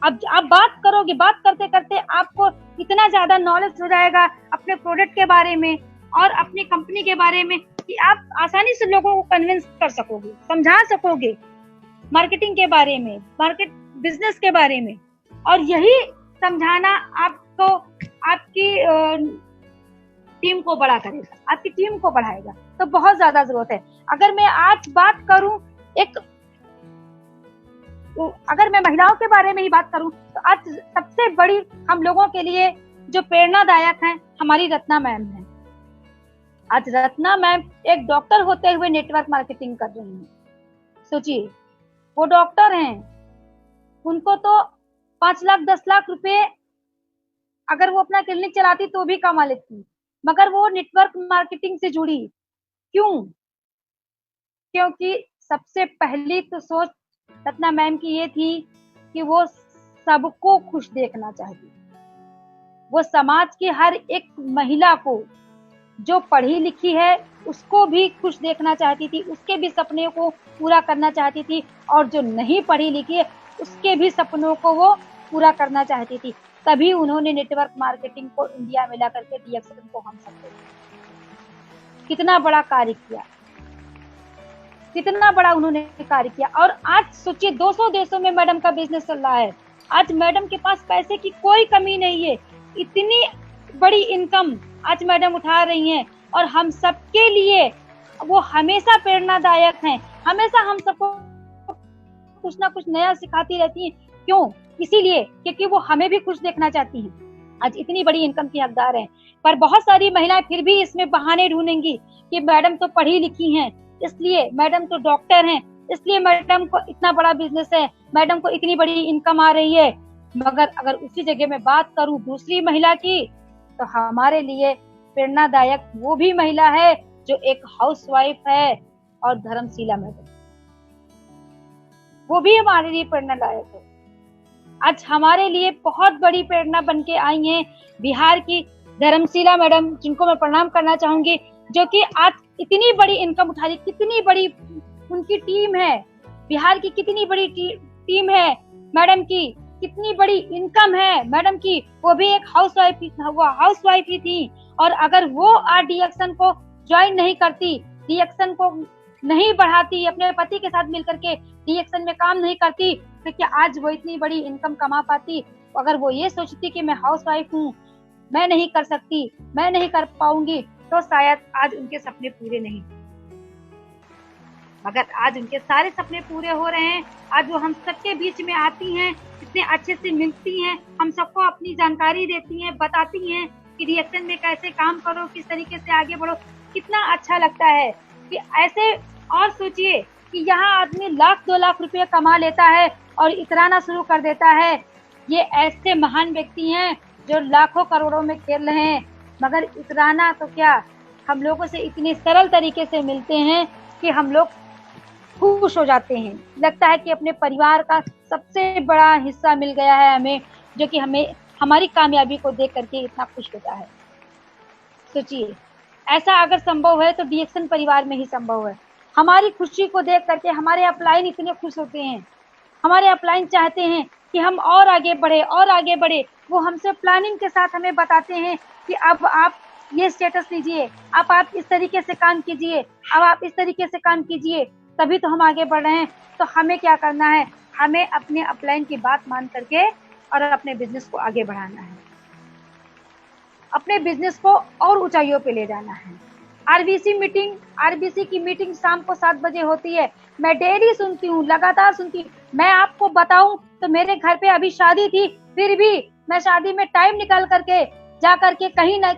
अब आप बात करोगे, बात करते करते आपको इतना ज्यादा नॉलेज हो जाएगा अपने प्रोडक्ट के बारे में और अपनी कंपनी के बारे में कि आप आसानी से लोगों को कन्विंस कर सकोगे, समझा सकोगे मार्केटिंग के बारे में, मार्केट बिजनेस के बारे में। और यही समझाना आपको आपकी टीम को बड़ा करेगा, आपकी टीम को बढ़ाएगा। तो बहुत ज्यादा जरूरत है। अगर मैं आज बात करूं अगर मैं महिलाओं के बारे में ही बात करूं तो आज सबसे बड़ी हम लोगों के लिए जो प्रेरणादायक है हमारी रत्ना मैम है। आज रत्ना मैम एक डॉक्टर होते हुए नेटवर्क मार्केटिंग कर रही हैं। सोचिए, वो डॉक्टर हैं, उनको तो 5 लाख 10 लाख रुपए अगर वो अपना क्लिनिक चलाती तो भी कमा लेती, मगर वो नेटवर्क मार्केटिंग से जुड़ी। क्यों? क्योंकि सबसे पहली तो सोच रत्ना मैम की ये थी कि वो सबको खुश देखना चाहती। वो समाज की हर एक महिला को, जो पढ़ी लिखी है उसको भी खुश देखना चाहती थी, उसके भी सपने को पूरा करना चाहती थी, और जो नहीं पढ़ी लिखी है उसके भी सपनों को वो पूरा करना चाहती थी। तभी उन्होंने नेटवर्क मार्केटिंग को इंडिया में ला करके डीएक्शन को हम सकते, कितना बड़ा कार्य किया, कितना बड़ा उन्होंने कार्य किया। और आज सोचिए 200 देशों में मैडम का बिजनेस चल रहा है। आज मैडम के पास पैसे की कोई कमी नहीं है, इतनी बड़ी इनकम आज मैडम उठा रही हैं और हम सबके लिए वो हमेशा प्रेरणादायक हैं। हमेशा हम सबको कुछ ना कुछ नया सिखाती रहती हैं। क्यों? इसीलिए क्योंकि वो हमें भी खुश देखना चाहती हैं। आज इतनी बड़ी इनकम की हकदार हैं, पर बहुत सारी महिलाएं फिर भी इसमें बहाने ढूंढेंगी कि मैडम तो पढ़ी लिखी हैं, इसलिए मैडम तो डॉक्टर हैं, इसलिए मैडम को इतना बड़ा बिजनेस है, मैडम को इतनी बड़ी इनकम आ रही है। मगर अगर उसी जगह में बात करूं दूसरी महिला की, तो हमारे लिए प्रेरणादायक वो भी महिला है जो एक हाउसवाइफ है, और धर्मशीला मैडम, वो भी हमारे लिए प्रेरणादायक है। आज हमारे लिए बहुत बड़ी प्रेरणा बन के आई हैं बिहार की धर्मशीला मैडम, जिनको मैं प्रणाम करना चाहूंगी, जो कि आज इतनी बड़ी इनकम उठा रही। कितनी बड़ी उनकी टीम है, बिहार की कितनी बड़ी टीम है मैडम की, कितनी बड़ी इनकम है मैडम की। वो भी एक हाउसवाइफ ही थी। और अगर वो आज डीएक्शन को ज्वाइन नहीं करती, डीएक्शन को नहीं बढ़ाती, अपने पति के साथ मिलकर के डीएक्शन में काम नहीं करती, तो क्या आज वो इतनी बड़ी इनकम कमा पाती? अगर वो ये सोचती कि मैं हाउसवाइफ हूँ, मैं नहीं कर सकती, मैं नहीं कर पाऊंगी, तो शायद आज उनके सपने पूरे नहीं। मगर आज उनके सारे सपने पूरे हो रहे हैं। आज वो हम सबके बीच में आती हैं, इतने अच्छे से मिलती हैं, हम सबको अपनी जानकारी देती हैं, बताती हैं कि डीएक्शन में कैसे काम करो, किस तरीके से आगे बढ़ो। कितना अच्छा लगता है कि ऐसे, और सोचिए कि यहाँ आदमी 1-2 लाख रुपए कमा लेता है और इतराना शुरू कर देता है। ये ऐसे महान व्यक्ति हैं जो लाखों करोड़ों में खेल रहे हैं, मगर इतराना तो क्या, हम लोगों से इतने सरल तरीके से मिलते हैं कि हम लोग खुश हो जाते हैं। लगता है कि अपने परिवार का सबसे बड़ा हिस्सा मिल गया है हमें, जो कि हमें हमारी कामयाबी को देख करके इतना खुश होता है। सोचिए, ऐसा अगर संभव है तो डीएक्शन परिवार में ही संभव है। हमारी खुशी को देख करके हमारे अपलाइन इतने खुश होते हैं, हमारे अपलाइन चाहते हैं कि हम और आगे बढ़े और आगे बढ़े। वो हमसे प्लानिंग के साथ हमें बताते हैं कि अब आप ये स्टेटस लीजिए, अब आप इस तरीके से काम कीजिए, अब आप इस तरीके से काम कीजिए, तभी तो हम आगे बढ़ रहे हैं। तो हमें क्या करना है? हमें अपने अपलाइन की बात मान करके और अपने बिजनेस को आगे बढ़ाना है, अपने बिजनेस को और ऊंचाइयों पे ले जाना है। आरबीसी की मीटिंग शाम को 7 बजे होती है। मैं डेली सुनती हूँ, लगातार सुनती हूँ। मैं आपको बताऊं तो मेरे घर पे अभी शादी थी, फिर भी मैं शादी में टाइम निकाल करके जा करके कहीं ना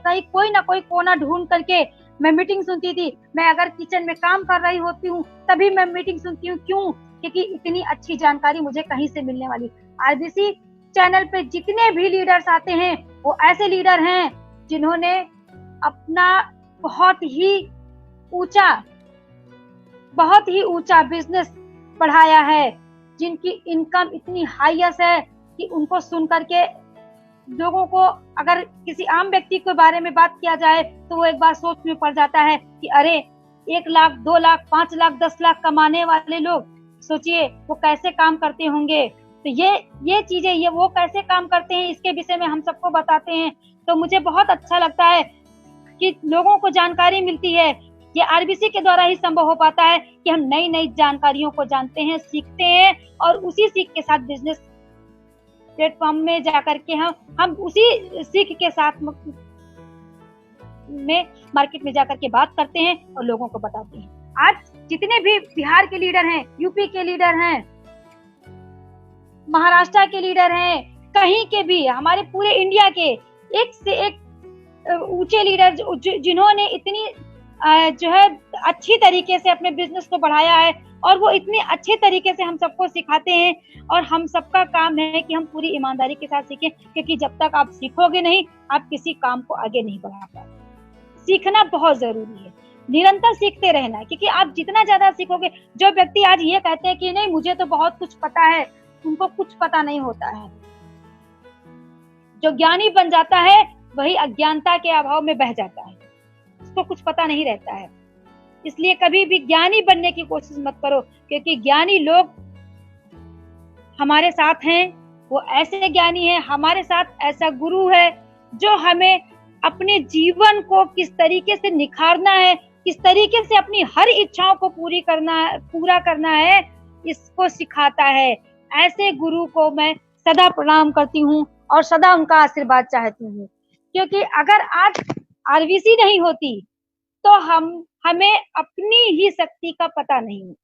कोई कोना ढूंढ करके मैं मीटिंग सुनती थी। मैं अगर किचन में काम कर रही होती हूँ तभी मैं मीटिंग सुनती हूँ। क्यों? क्योंकि इतनी अच्छी जानकारी मुझे कहीं से मिलने वाली। आरबीसी चैनल पे जितने भी लीडर्स आते हैं वो ऐसे लीडर हैं जिन्होंने अपना बहुत ही ऊंचा बिजनेस बढ़ाया है, जिनकी इनकम इतनी हाईएस्ट है कि उनको सुन करके लोगों को, अगर किसी आम व्यक्ति के बारे में बात किया जाए तो वो एक बार सोच में पड़ जाता है कि अरे 1 लाख 2 लाख 5 लाख 10 लाख कमाने वाले लोग, सोचिए वो कैसे काम करते होंगे। तो ये चीजें, ये वो कैसे काम करते हैं, इसके विषय में हम सबको बताते हैं। तो मुझे बहुत अच्छा लगता है कि लोगों को जानकारी मिलती है। ये आरबीसी के द्वारा ही संभव हो पाता है कि हम नई नई जानकारियों को जानते हैं, सीखते हैं और उसी सीख के साथ बिजनेस प्लेटफॉर्म में जाकर के हम उसी सीख के साथ में मार्केट में जाकर के बात करते हैं और लोगों को बताते हैं। आज जितने भी बिहार के लीडर हैं, यूपी के लीडर हैं, महाराष्ट्र के लीडर हैं, कहीं के भी, हमारे पूरे इंडिया के एक से एक ऊंचे लीडर जिन्होंने इतनी जो है अच्छी तरीके से अपने बिजनेस को बढ़ाया है और वो इतने अच्छे तरीके से हम सबको सिखाते हैं। और हम सबका काम है कि हम पूरी ईमानदारी के साथ सीखें, क्योंकि जब तक आप सीखोगे नहीं आप किसी काम को आगे नहीं बढ़ा पाओगे। सीखना बहुत जरूरी है, निरंतर सीखते रहना है, क्योंकि आप जितना ज्यादा सीखोगे, जो व्यक्ति आज ये कहते हैं कि नहीं मुझे तो बहुत कुछ पता है, उनको कुछ पता नहीं होता है। जो ज्ञानी बन जाता है वही अज्ञानता के अभाव में बह जाता है, उसको कुछ पता नहीं रहता है। इसलिए कभी भी ज्ञानी बनने की कोशिश मत करो, क्योंकि ज्ञानी लोग हमारे साथ हैं, वो ऐसे ज्ञानी हैं, हमारे साथ ऐसा गुरु है जो हमें अपने जीवन को किस तरीके से निखारना है, किस तरीके से अपनी हर इच्छाओं को पूरा करना है, इसको सिखाता है। ऐसे गुरु को मैं सदा प्रणाम करती हूँ और सदा उनका आशीर्वाद चाहती हूँ, क्योंकि अगर आज आरबीसी नहीं होती तो हमें अपनी ही शक्ति का पता नहीं।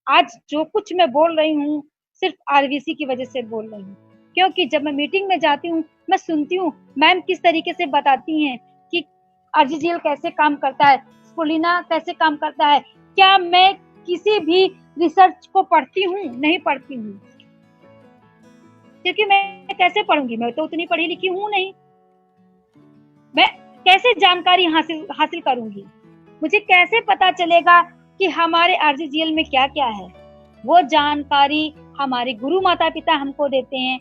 आज जो कुछ मैं बोल रही हूँ सिर्फ आरबीसी की वजह से बोल रही हूँ, क्योंकि जब मैं मीटिंग में जाती हूँ मैं सुनती हूँ मैम किस तरीके से बताती हैं कि आरजीजीएल कैसे काम करता है, स्पुलिना कैसे काम करता है। क्या मैं किसी भी रिसर्च को पढ़ती हूँ? नहीं पढ़ती हूँ, क्योंकि मैं कैसे पढ़ूंगी, मैं तो उतनी पढ़ी लिखी हूँ नहीं। मैं कैसे जानकारी हासिल करूंगी? मुझे कैसे पता चलेगा कि हमारे आरजीजीएल में क्या क्या है? वो जानकारी हमारे गुरु माता पिता हमको देते हैं।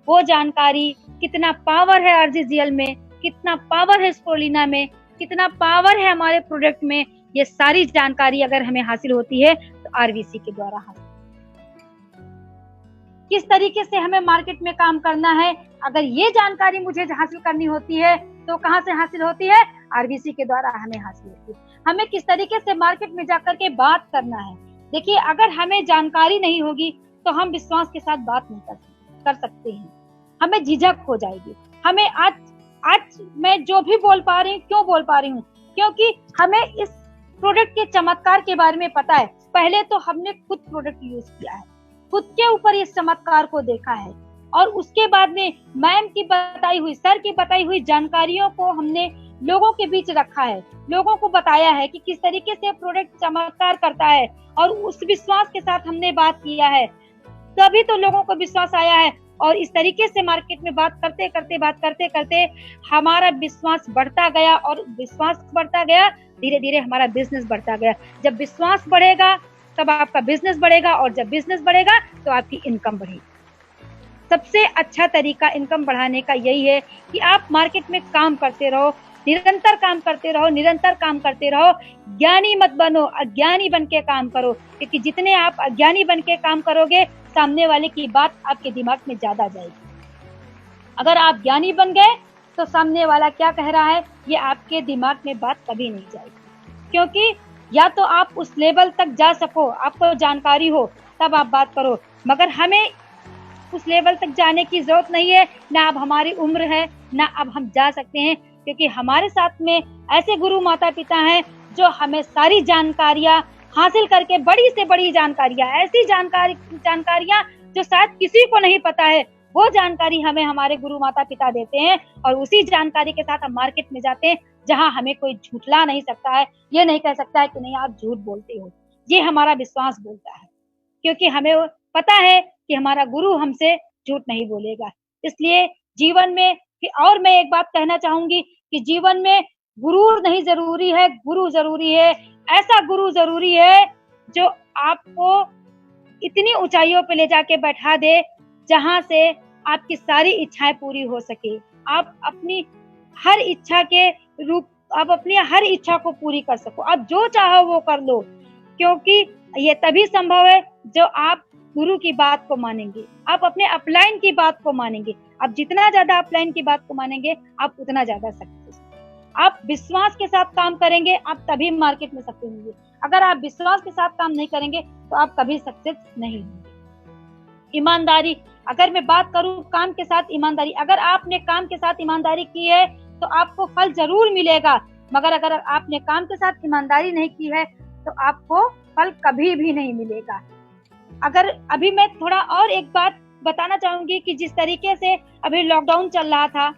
वो जानकारी, कितना पावर है आरजीजीएल में, कितना पावर है स्पुलिना में, कितना पावर है हमारे प्रोडक्ट में, ये सारी जानकारी अगर हमें हासिल होती है तो आरबीसी के द्वारा हासिल। किस तरीके से हमें मार्केट में काम करना है, अगर ये जानकारी मुझे हासिल करनी होती है तो कहाँ से हासिल होती है? आरबीसी के द्वारा हमें हासिल होती है। हमें किस तरीके से मार्केट में जाकर के बात करना है। देखिए, अगर हमें जानकारी नहीं होगी तो हम विश्वास के साथ बात नहीं कर सकते हैं, हमें झिझक हो जाएगी। हमें आज मैं जो भी बोल पा रही हूँ, क्यों बोल पा रही हूँ? क्योंकि हमें इस प्रोडक्ट के चमत्कार के बारे में पता है। पहले तो हमने खुद प्रोडक्ट यूज किया है, खुद के ऊपर इस चमत्कार को देखा है, और उसके बाद में मैम की बताई हुई, सर की बताई हुई जानकारियों को हमने लोगों के बीच रखा है, लोगों को बताया है कि किस तरीके से प्रोडक्ट चमत्कार करता है, और उस विश्वास के साथ हमने बात किया है, तभी तो लोगों को विश्वास आया है। और इस तरीके से मार्केट में बात करते करते हमारा विश्वास बढ़ता गया, और विश्वास बढ़ता गया, धीरे धीरे हमारा बिजनेस बढ़ता गया। जब विश्वास बढ़ेगा तब आपका बिजनेस बढ़ेगा, और जब बिजनेस बढ़ेगा तो आपकी इनकम बढ़ेगी। सबसे अच्छा तरीका इनकम बढ़ाने का यही है कि आप मार्केट में काम करते रहो, निरंतर काम करते रहो, निरंतर काम करते रहो। ज्ञानी मत बनो, अज्ञानी बन के काम करो, क्योंकि जितने आप अज्ञानी बन के काम करोगे सामने वाले की बात आपके दिमाग में ज्यादा जाएगी। अगर आप ज्ञानी बन गए तो सामने वाला क्या कह रहा है ये आपके दिमाग में बात कभी नहीं जाएगी, क्योंकि या तो आप उस लेवल तक जा सको, आपको जानकारी हो, तब आप बात करो। मगर हमें उस लेवल तक जाने की जरूरत नहीं है, ना अब हमारी उम्र है, ना अब हम जा सकते हैं, क्योंकि हमारे साथ में ऐसे गुरु माता पिता हैं जो हमें सारी जानकारियां हासिल करके, बड़ी से बड़ी जानकारियां, ऐसी जानकारियां जो शायद किसी को नहीं पता है, वो जानकारी हमें हमारे गुरु माता पिता देते हैं और उसी जानकारी के साथ हम मार्केट में जाते हैं, जहां हमें कोई झूठला नहीं सकता है, ये नहीं कह सकता है कि नहीं आप झूठ बोलते हो। ये हमारा विश्वास बोलता है, क्योंकि हमें पता है कि हमारा गुरु हमसे झूठ नहीं बोलेगा। इसलिए जीवन में, और मैं एक बात कहना चाहूंगी कि जीवन में गुरूर नहीं जरूरी है, गुरु जरूरी है। ऐसा गुरु जरूरी है जो आपको इतनी ऊंचाइयों पे ले जाके बैठा दे जहां से आपकी सारी इच्छाएं पूरी हो सके। आप अपनी हर इच्छा के रूप, आप अपनी हर इच्छा को पूरी कर सको। आप जो चाहो वो कर लो, क्योंकि ये तभी संभव है जो आप गुरु की बात को मानेंगे, आप अपने अपलाइन की बात को मानेंगे। आप जितना ज्यादा अपलाइन की बात को मानेंगे, आप उतना ज्यादा सक्सेस। आप विश्वास के साथ काम करेंगे, आप तभी मार्केट में सक्सेस होंगे। अगर आप विश्वास के साथ काम नहीं करेंगे तो आप कभी सक्सेस नहीं होंगे। ईमानदारी, अगर मैं बात करूं काम के साथ ईमानदारी, अगर आपने काम के साथ ईमानदारी की है तो आपको फल जरूर मिलेगा, मगर अगर आपने काम के साथ ईमानदारी नहीं की है तो आपको फल कभी भी नहीं मिलेगा। अगर अभी मैं थोड़ा और एक बात बताना चाहूंगी कि जिस तरीके से अभी लॉकडाउन चल रहा था,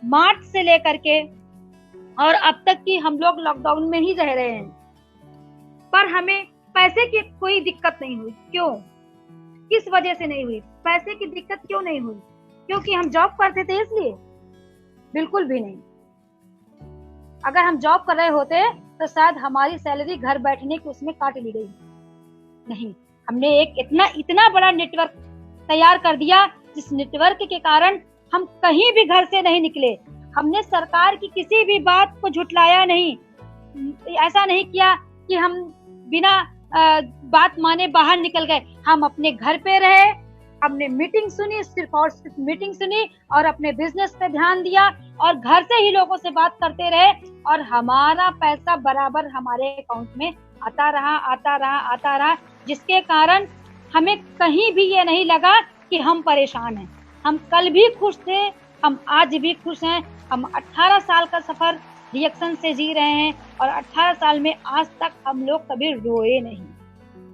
मार्च से लेकर के और अब तक की हम लोग लॉकडाउन में ही रह रहे हैं, पर हमें पैसे की कोई दिक्कत नहीं हुई। क्यों? किस वजह से नहीं हुई? पैसे की दिक्कत क्यों नहीं हुई? क्योंकि हम जॉब करते थे इसलिए? बिल्कुल भी नहीं। अगर हम जॉब कर रहे होते तो शायद हमारी सैलरी घर बैठने की उसमें काट ली गई। नहीं, हमने एक इतना बड़ा नेटवर्क तैयार कर दिया, जिस नेटवर्क के कारण हम कहीं भी घर से नहीं निकले। हमने सरकार की किसी भी बात को झुटलाया नहीं, ऐसा नहीं किया कि हम बिना बात माने बाहर निकल गए। हम अपने घर पे रहे, हमने मीटिंग सुनी, सिर्फ और सिर्फ मीटिंग सुनी और अपने बिजनेस पे ध्यान दिया और घर से ही लोगों से बात करते रहे और हमारा पैसा बराबर हमारे अकाउंट में आता रहा, जिसके कारण हमें कहीं भी ये नहीं लगा कि हम परेशान हैं। हम कल भी खुश थे, हम आज भी खुश हैं। हम 18 साल का सफर रिएक्शन से जी रहे हैं और 18 साल में आज तक हम लोग कभी रोए नहीं,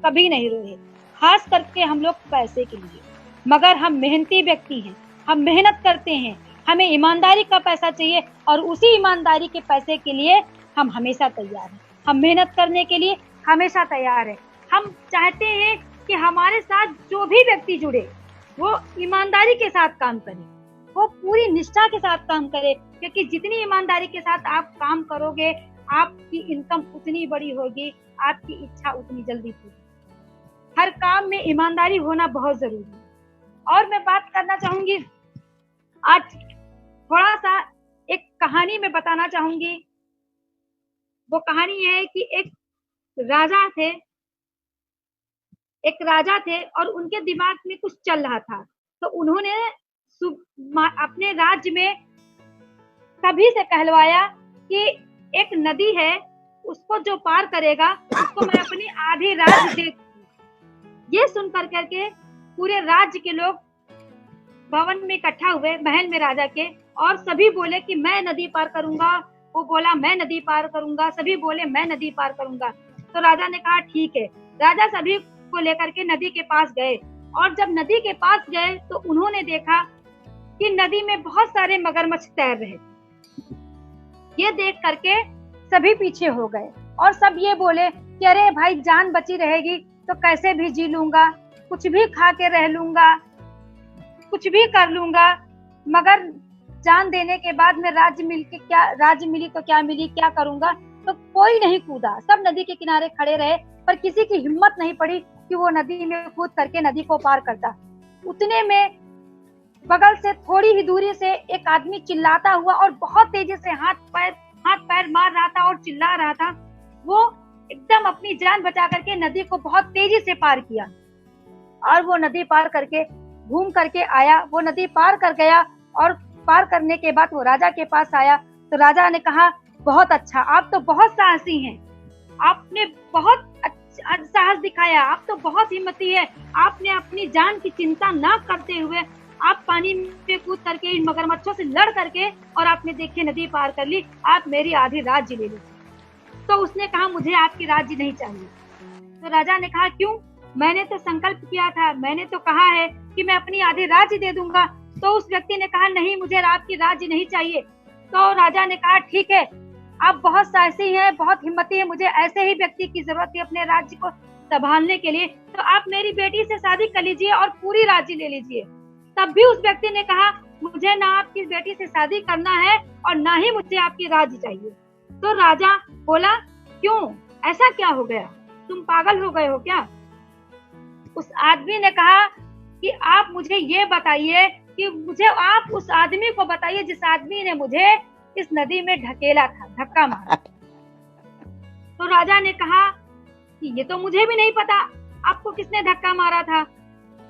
कभी नहीं रोए, खास करके हम लोग पैसे के लिए। मगर हम मेहनती व्यक्ति हैं, हम मेहनत करते हैं, हमें ईमानदारी का पैसा चाहिए और उसी ईमानदारी के पैसे के लिए हम हमेशा तैयार हैं। हम मेहनत करने के लिए हमेशा तैयार हैं। हम चाहते हैं कि हमारे साथ जो भी व्यक्ति जुड़े वो ईमानदारी के साथ काम करे, वो पूरी निष्ठा के साथ काम करे, क्योंकि जितनी ईमानदारी के साथ आप काम करोगे आपकी इनकम उतनी बड़ी होगी, आपकी इच्छा उतनी जल्दी पूरी। हर काम में ईमानदारी होना बहुत जरूरी है। और मैं बात करना चाहूंगी, आज थोड़ा सा एक कहानी में बताना चाहूंगी। वो कहानी ये है कि एक राजा थे और उनके दिमाग में कुछ चल रहा था, तो उन्होंने अपने राज्य में सभी से कहलवाया कि एक नदी है, उसको जो पार करेगा उसको मैं अपनी आधी राज्य दे दूंगी। ये सुन करके पूरे राज्य के लोग भवन में इकट्ठा हुए, महल में राजा के, और सभी बोले कि मैं नदी पार करूंगा। वो बोला मैं नदी पार करूंगा, सभी बोले मैं नदी पार करूंगा। तो राजा ने कहा ठीक है। राजा सभी को लेकर के नदी के पास गए और जब नदी के पास गए तो उन्होंने देखा कि नदी में बहुत सारे मगरमच्छ तैर रहे। ये देख करके सभी पीछे हो गए और सब ये बोले कि अरे भाई, जान बची रहेगी तो कैसे भी जी लूंगा, कुछ भी खा के रह लूंगा, कुछ भी कर लूंगा, मगर जान देने के बाद में राज्य मिली तो क्या मिली, क्या करूंगा। तो कोई नहीं कूदा, सब नदी के किनारे खड़े रहे, पर किसी की हिम्मत नहीं पड़ी कि वो नदी में कूद करके नदी को पार करता। उतने में बगल से थोड़ी ही दूरी से एक आदमी चिल्लाता हुआ और बहुत तेजी से हाथ पैर मार रहा था और चिल्ला रहा था। वो एकदम अपनी जान बचा करके नदी को बहुत तेजी से पार किया और वो नदी पार करके घूम करके आया। वो नदी पार कर गया और पार करने के बाद वो राजा के पास आया। तो राजा ने कहा बहुत अच्छा, आप तो बहुत साहसी हैं, आपने बहुत साहस दिखाया, आप तो बहुत हिम्मती है। आपने अपनी जान की चिंता ना करते हुए आप पानी में कूद करके इन मगरमच्छों से लड़ करके और आपने देखिए नदी पार कर ली, आप मेरी आधी राज्य ले ली। तो उसने कहा मुझे आपकी राज्य नहीं चाहिए। तो राजा ने कहा क्यों? मैंने तो संकल्प किया था, मैंने तो कहा है कि मैं अपनी आधी राज्य दे दूंगा। तो उस व्यक्ति ने कहा नहीं, मुझे आपकी राज्य नहीं चाहिए। तो राजा ने कहा ठीक है, आप बहुत साहसी हैं, बहुत हिम्मती हैं, मुझे ऐसे ही व्यक्ति की जरूरत है अपने राज्य को संभालने के लिए, तो आप मेरी बेटी से शादी कर लीजिए और पूरी राज्य ले लीजिए। तब भी उस व्यक्ति ने कहा मुझे ना आपकी बेटी से शादी करना है और ना ही मुझे आपकी राज्य चाहिए। तो राजा बोला क्यों, ऐसा क्या हो गया, तुम पागल हो गए हो क्या? उस आदमी ने कहा कि आप मुझे ये बताइए कि मुझे आप उस आदमी को बताइए जिस आदमी ने मुझे इस नदी में ढकेला था, धक्का मारा। तो राजा ने कहा कि ये तो मुझे भी नहीं पता, आपको किसने धक्का मारा था।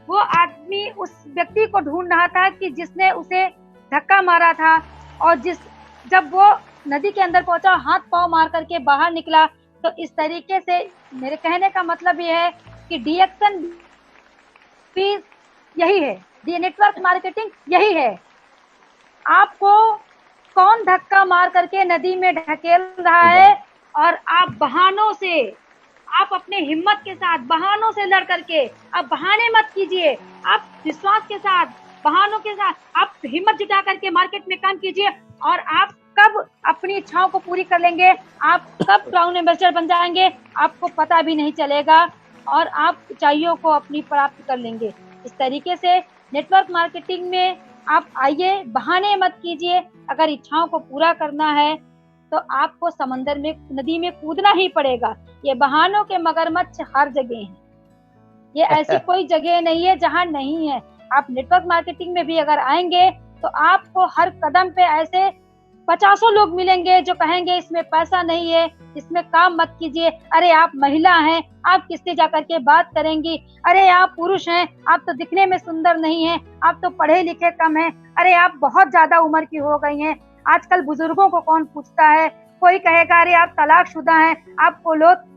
वो आदमी उस व्यक्ति को ढूंढ रहा था कि जिसने उसे धक्का मारा था, और जब वो नदी के अंदर पहुंचा, हाथ पांव मार करके बाहर निकला। तो इस तरीके से मेरे कहने का मतलब ये है कि डीएक्शन भी यही है, नेटवर्क मार्केटिंग यही है। आपको कौन धक्का मार करके नदी में ढकेल रहा है, और आप बहानों से, आप अपने हिम्मत के साथ बहानों से लड़ करके, आप बहाने मत कीजिए, आप विश्वास के साथ, बहानों के साथ आप हिम्मत जुटा करके मार्केट में काम कीजिए, और आप कब अपनी इच्छाओं को पूरी कर लेंगे, आप कब क्राउन एम्बेसडर बन जाएंगे, आपको पता भी नहीं चलेगा, और आप ऊंचाइयों को अपनी प्राप्त कर लेंगे। इस तरीके से नेटवर्क मार्केटिंग में आप आइए, बहाने मत कीजिए। अगर इच्छाओं को पूरा करना है तो आपको समंदर में, नदी में कूदना ही पड़ेगा। ये बहानों के मगरमच्छ हर जगह हैं, ये ऐसी कोई जगह नहीं है जहां नहीं है। आप नेटवर्क मार्केटिंग में भी अगर आएंगे तो आपको हर कदम पे ऐसे 50 लोग मिलेंगे जो कहेंगे इसमें पैसा नहीं है, इसमें काम मत कीजिए, अरे आप महिला हैं, आप किससे जाकर के बात करेंगी, अरे आप पुरुष हैं, आप तो दिखने में सुंदर नहीं हैं, आप तो पढ़े लिखे कम हैं, अरे आप बहुत ज्यादा उम्र की हो गई हैं, आजकल बुजुर्गों को कौन पूछता है, कोई कहेगा अरे आप तलाकशुदा हैं, आपको लोग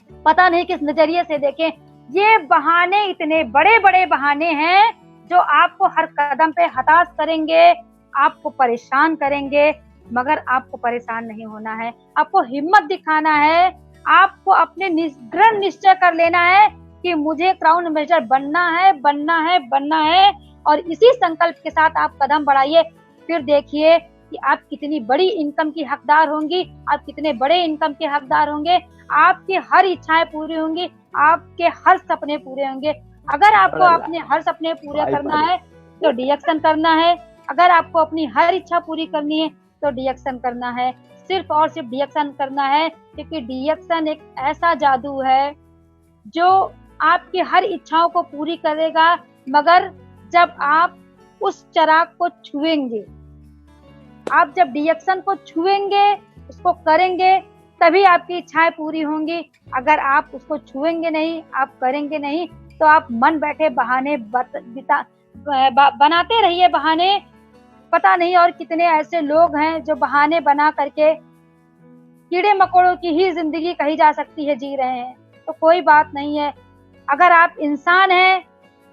पता नहीं किस नजरिए से देखें। ये बहाने, इतने बड़े बड़े बहाने हैं जो आपको हर कदम पे हताश करेंगे, आपको परेशान करेंगे। मगर आपको परेशान नहीं होना है, आपको हिम्मत दिखाना है, आपको अपने दृढ़ निश्चय कर लेना है कि मुझे क्राउन एम्बेसडर बनना है, बनना है, बनना है, और इसी संकल्प के साथ आप कदम बढ़ाइए। फिर देखिए कि आप कितनी बड़ी इनकम की हकदार होंगी, आप कितने बड़े इनकम के हकदार होंगे, आपकी हर इच्छाएं पूरी होंगी, आपके हर सपने पूरे होंगे। अगर आपको अपने हर सपने पूरे करना है तो डीएक्शन करना है, अगर आपको अपनी हर इच्छा पूरी करनी है तो डीएक्शन करना है, सिर्फ और सिर्फ डीएक्शन करना है, क्योंकि डीएक्शन एक ऐसा जादू है जो आपकी हर इच्छाओं को पूरी करेगा। मगर जब आप उस चिराग को छुएंगे, आप जब डीएक्शन को छुएंगे, उसको करेंगे, तभी आपकी इच्छाएं पूरी होंगी। अगर आप उसको छुएंगे नहीं, आप करेंगे नहीं, तो आप मन बैठे बहाने बनाते रहिए बहाने। पता नहीं और कितने ऐसे लोग हैं जो बहाने बना करके कीड़े मकोड़ों की ही जिंदगी कही जा सकती है जी रहे हैं। तो कोई बात नहीं है, अगर आप इंसान हैं,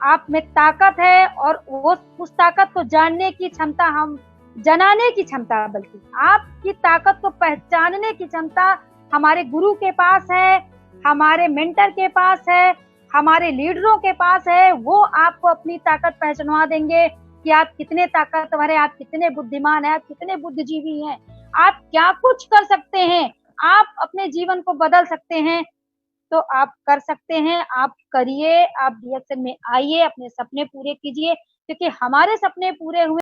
आप में ताकत है, और वो उस ताकत को जानने की क्षमता, हम जनाने की क्षमता, बल्कि आपकी ताकत को पहचानने की क्षमता हमारे गुरु के पास है, हमारे मेंटर के पास है, हमारे लीडरों के पास है। वो आपको अपनी ताकत पहचानवा देंगे कि आप कितने ताकतवर हैं, आप कितने बुद्धिमान हैं, आप कितने बुद्धिजीवी हैं, आप क्या कुछ कर सकते हैं, आप अपने जीवन को बदल सकते हैं। तो आप कर सकते हैं, आप करिए, आप डीएक्शन में आइए, अपने सपने पूरे कीजिए, क्योंकि हमारे सपने पूरे हुए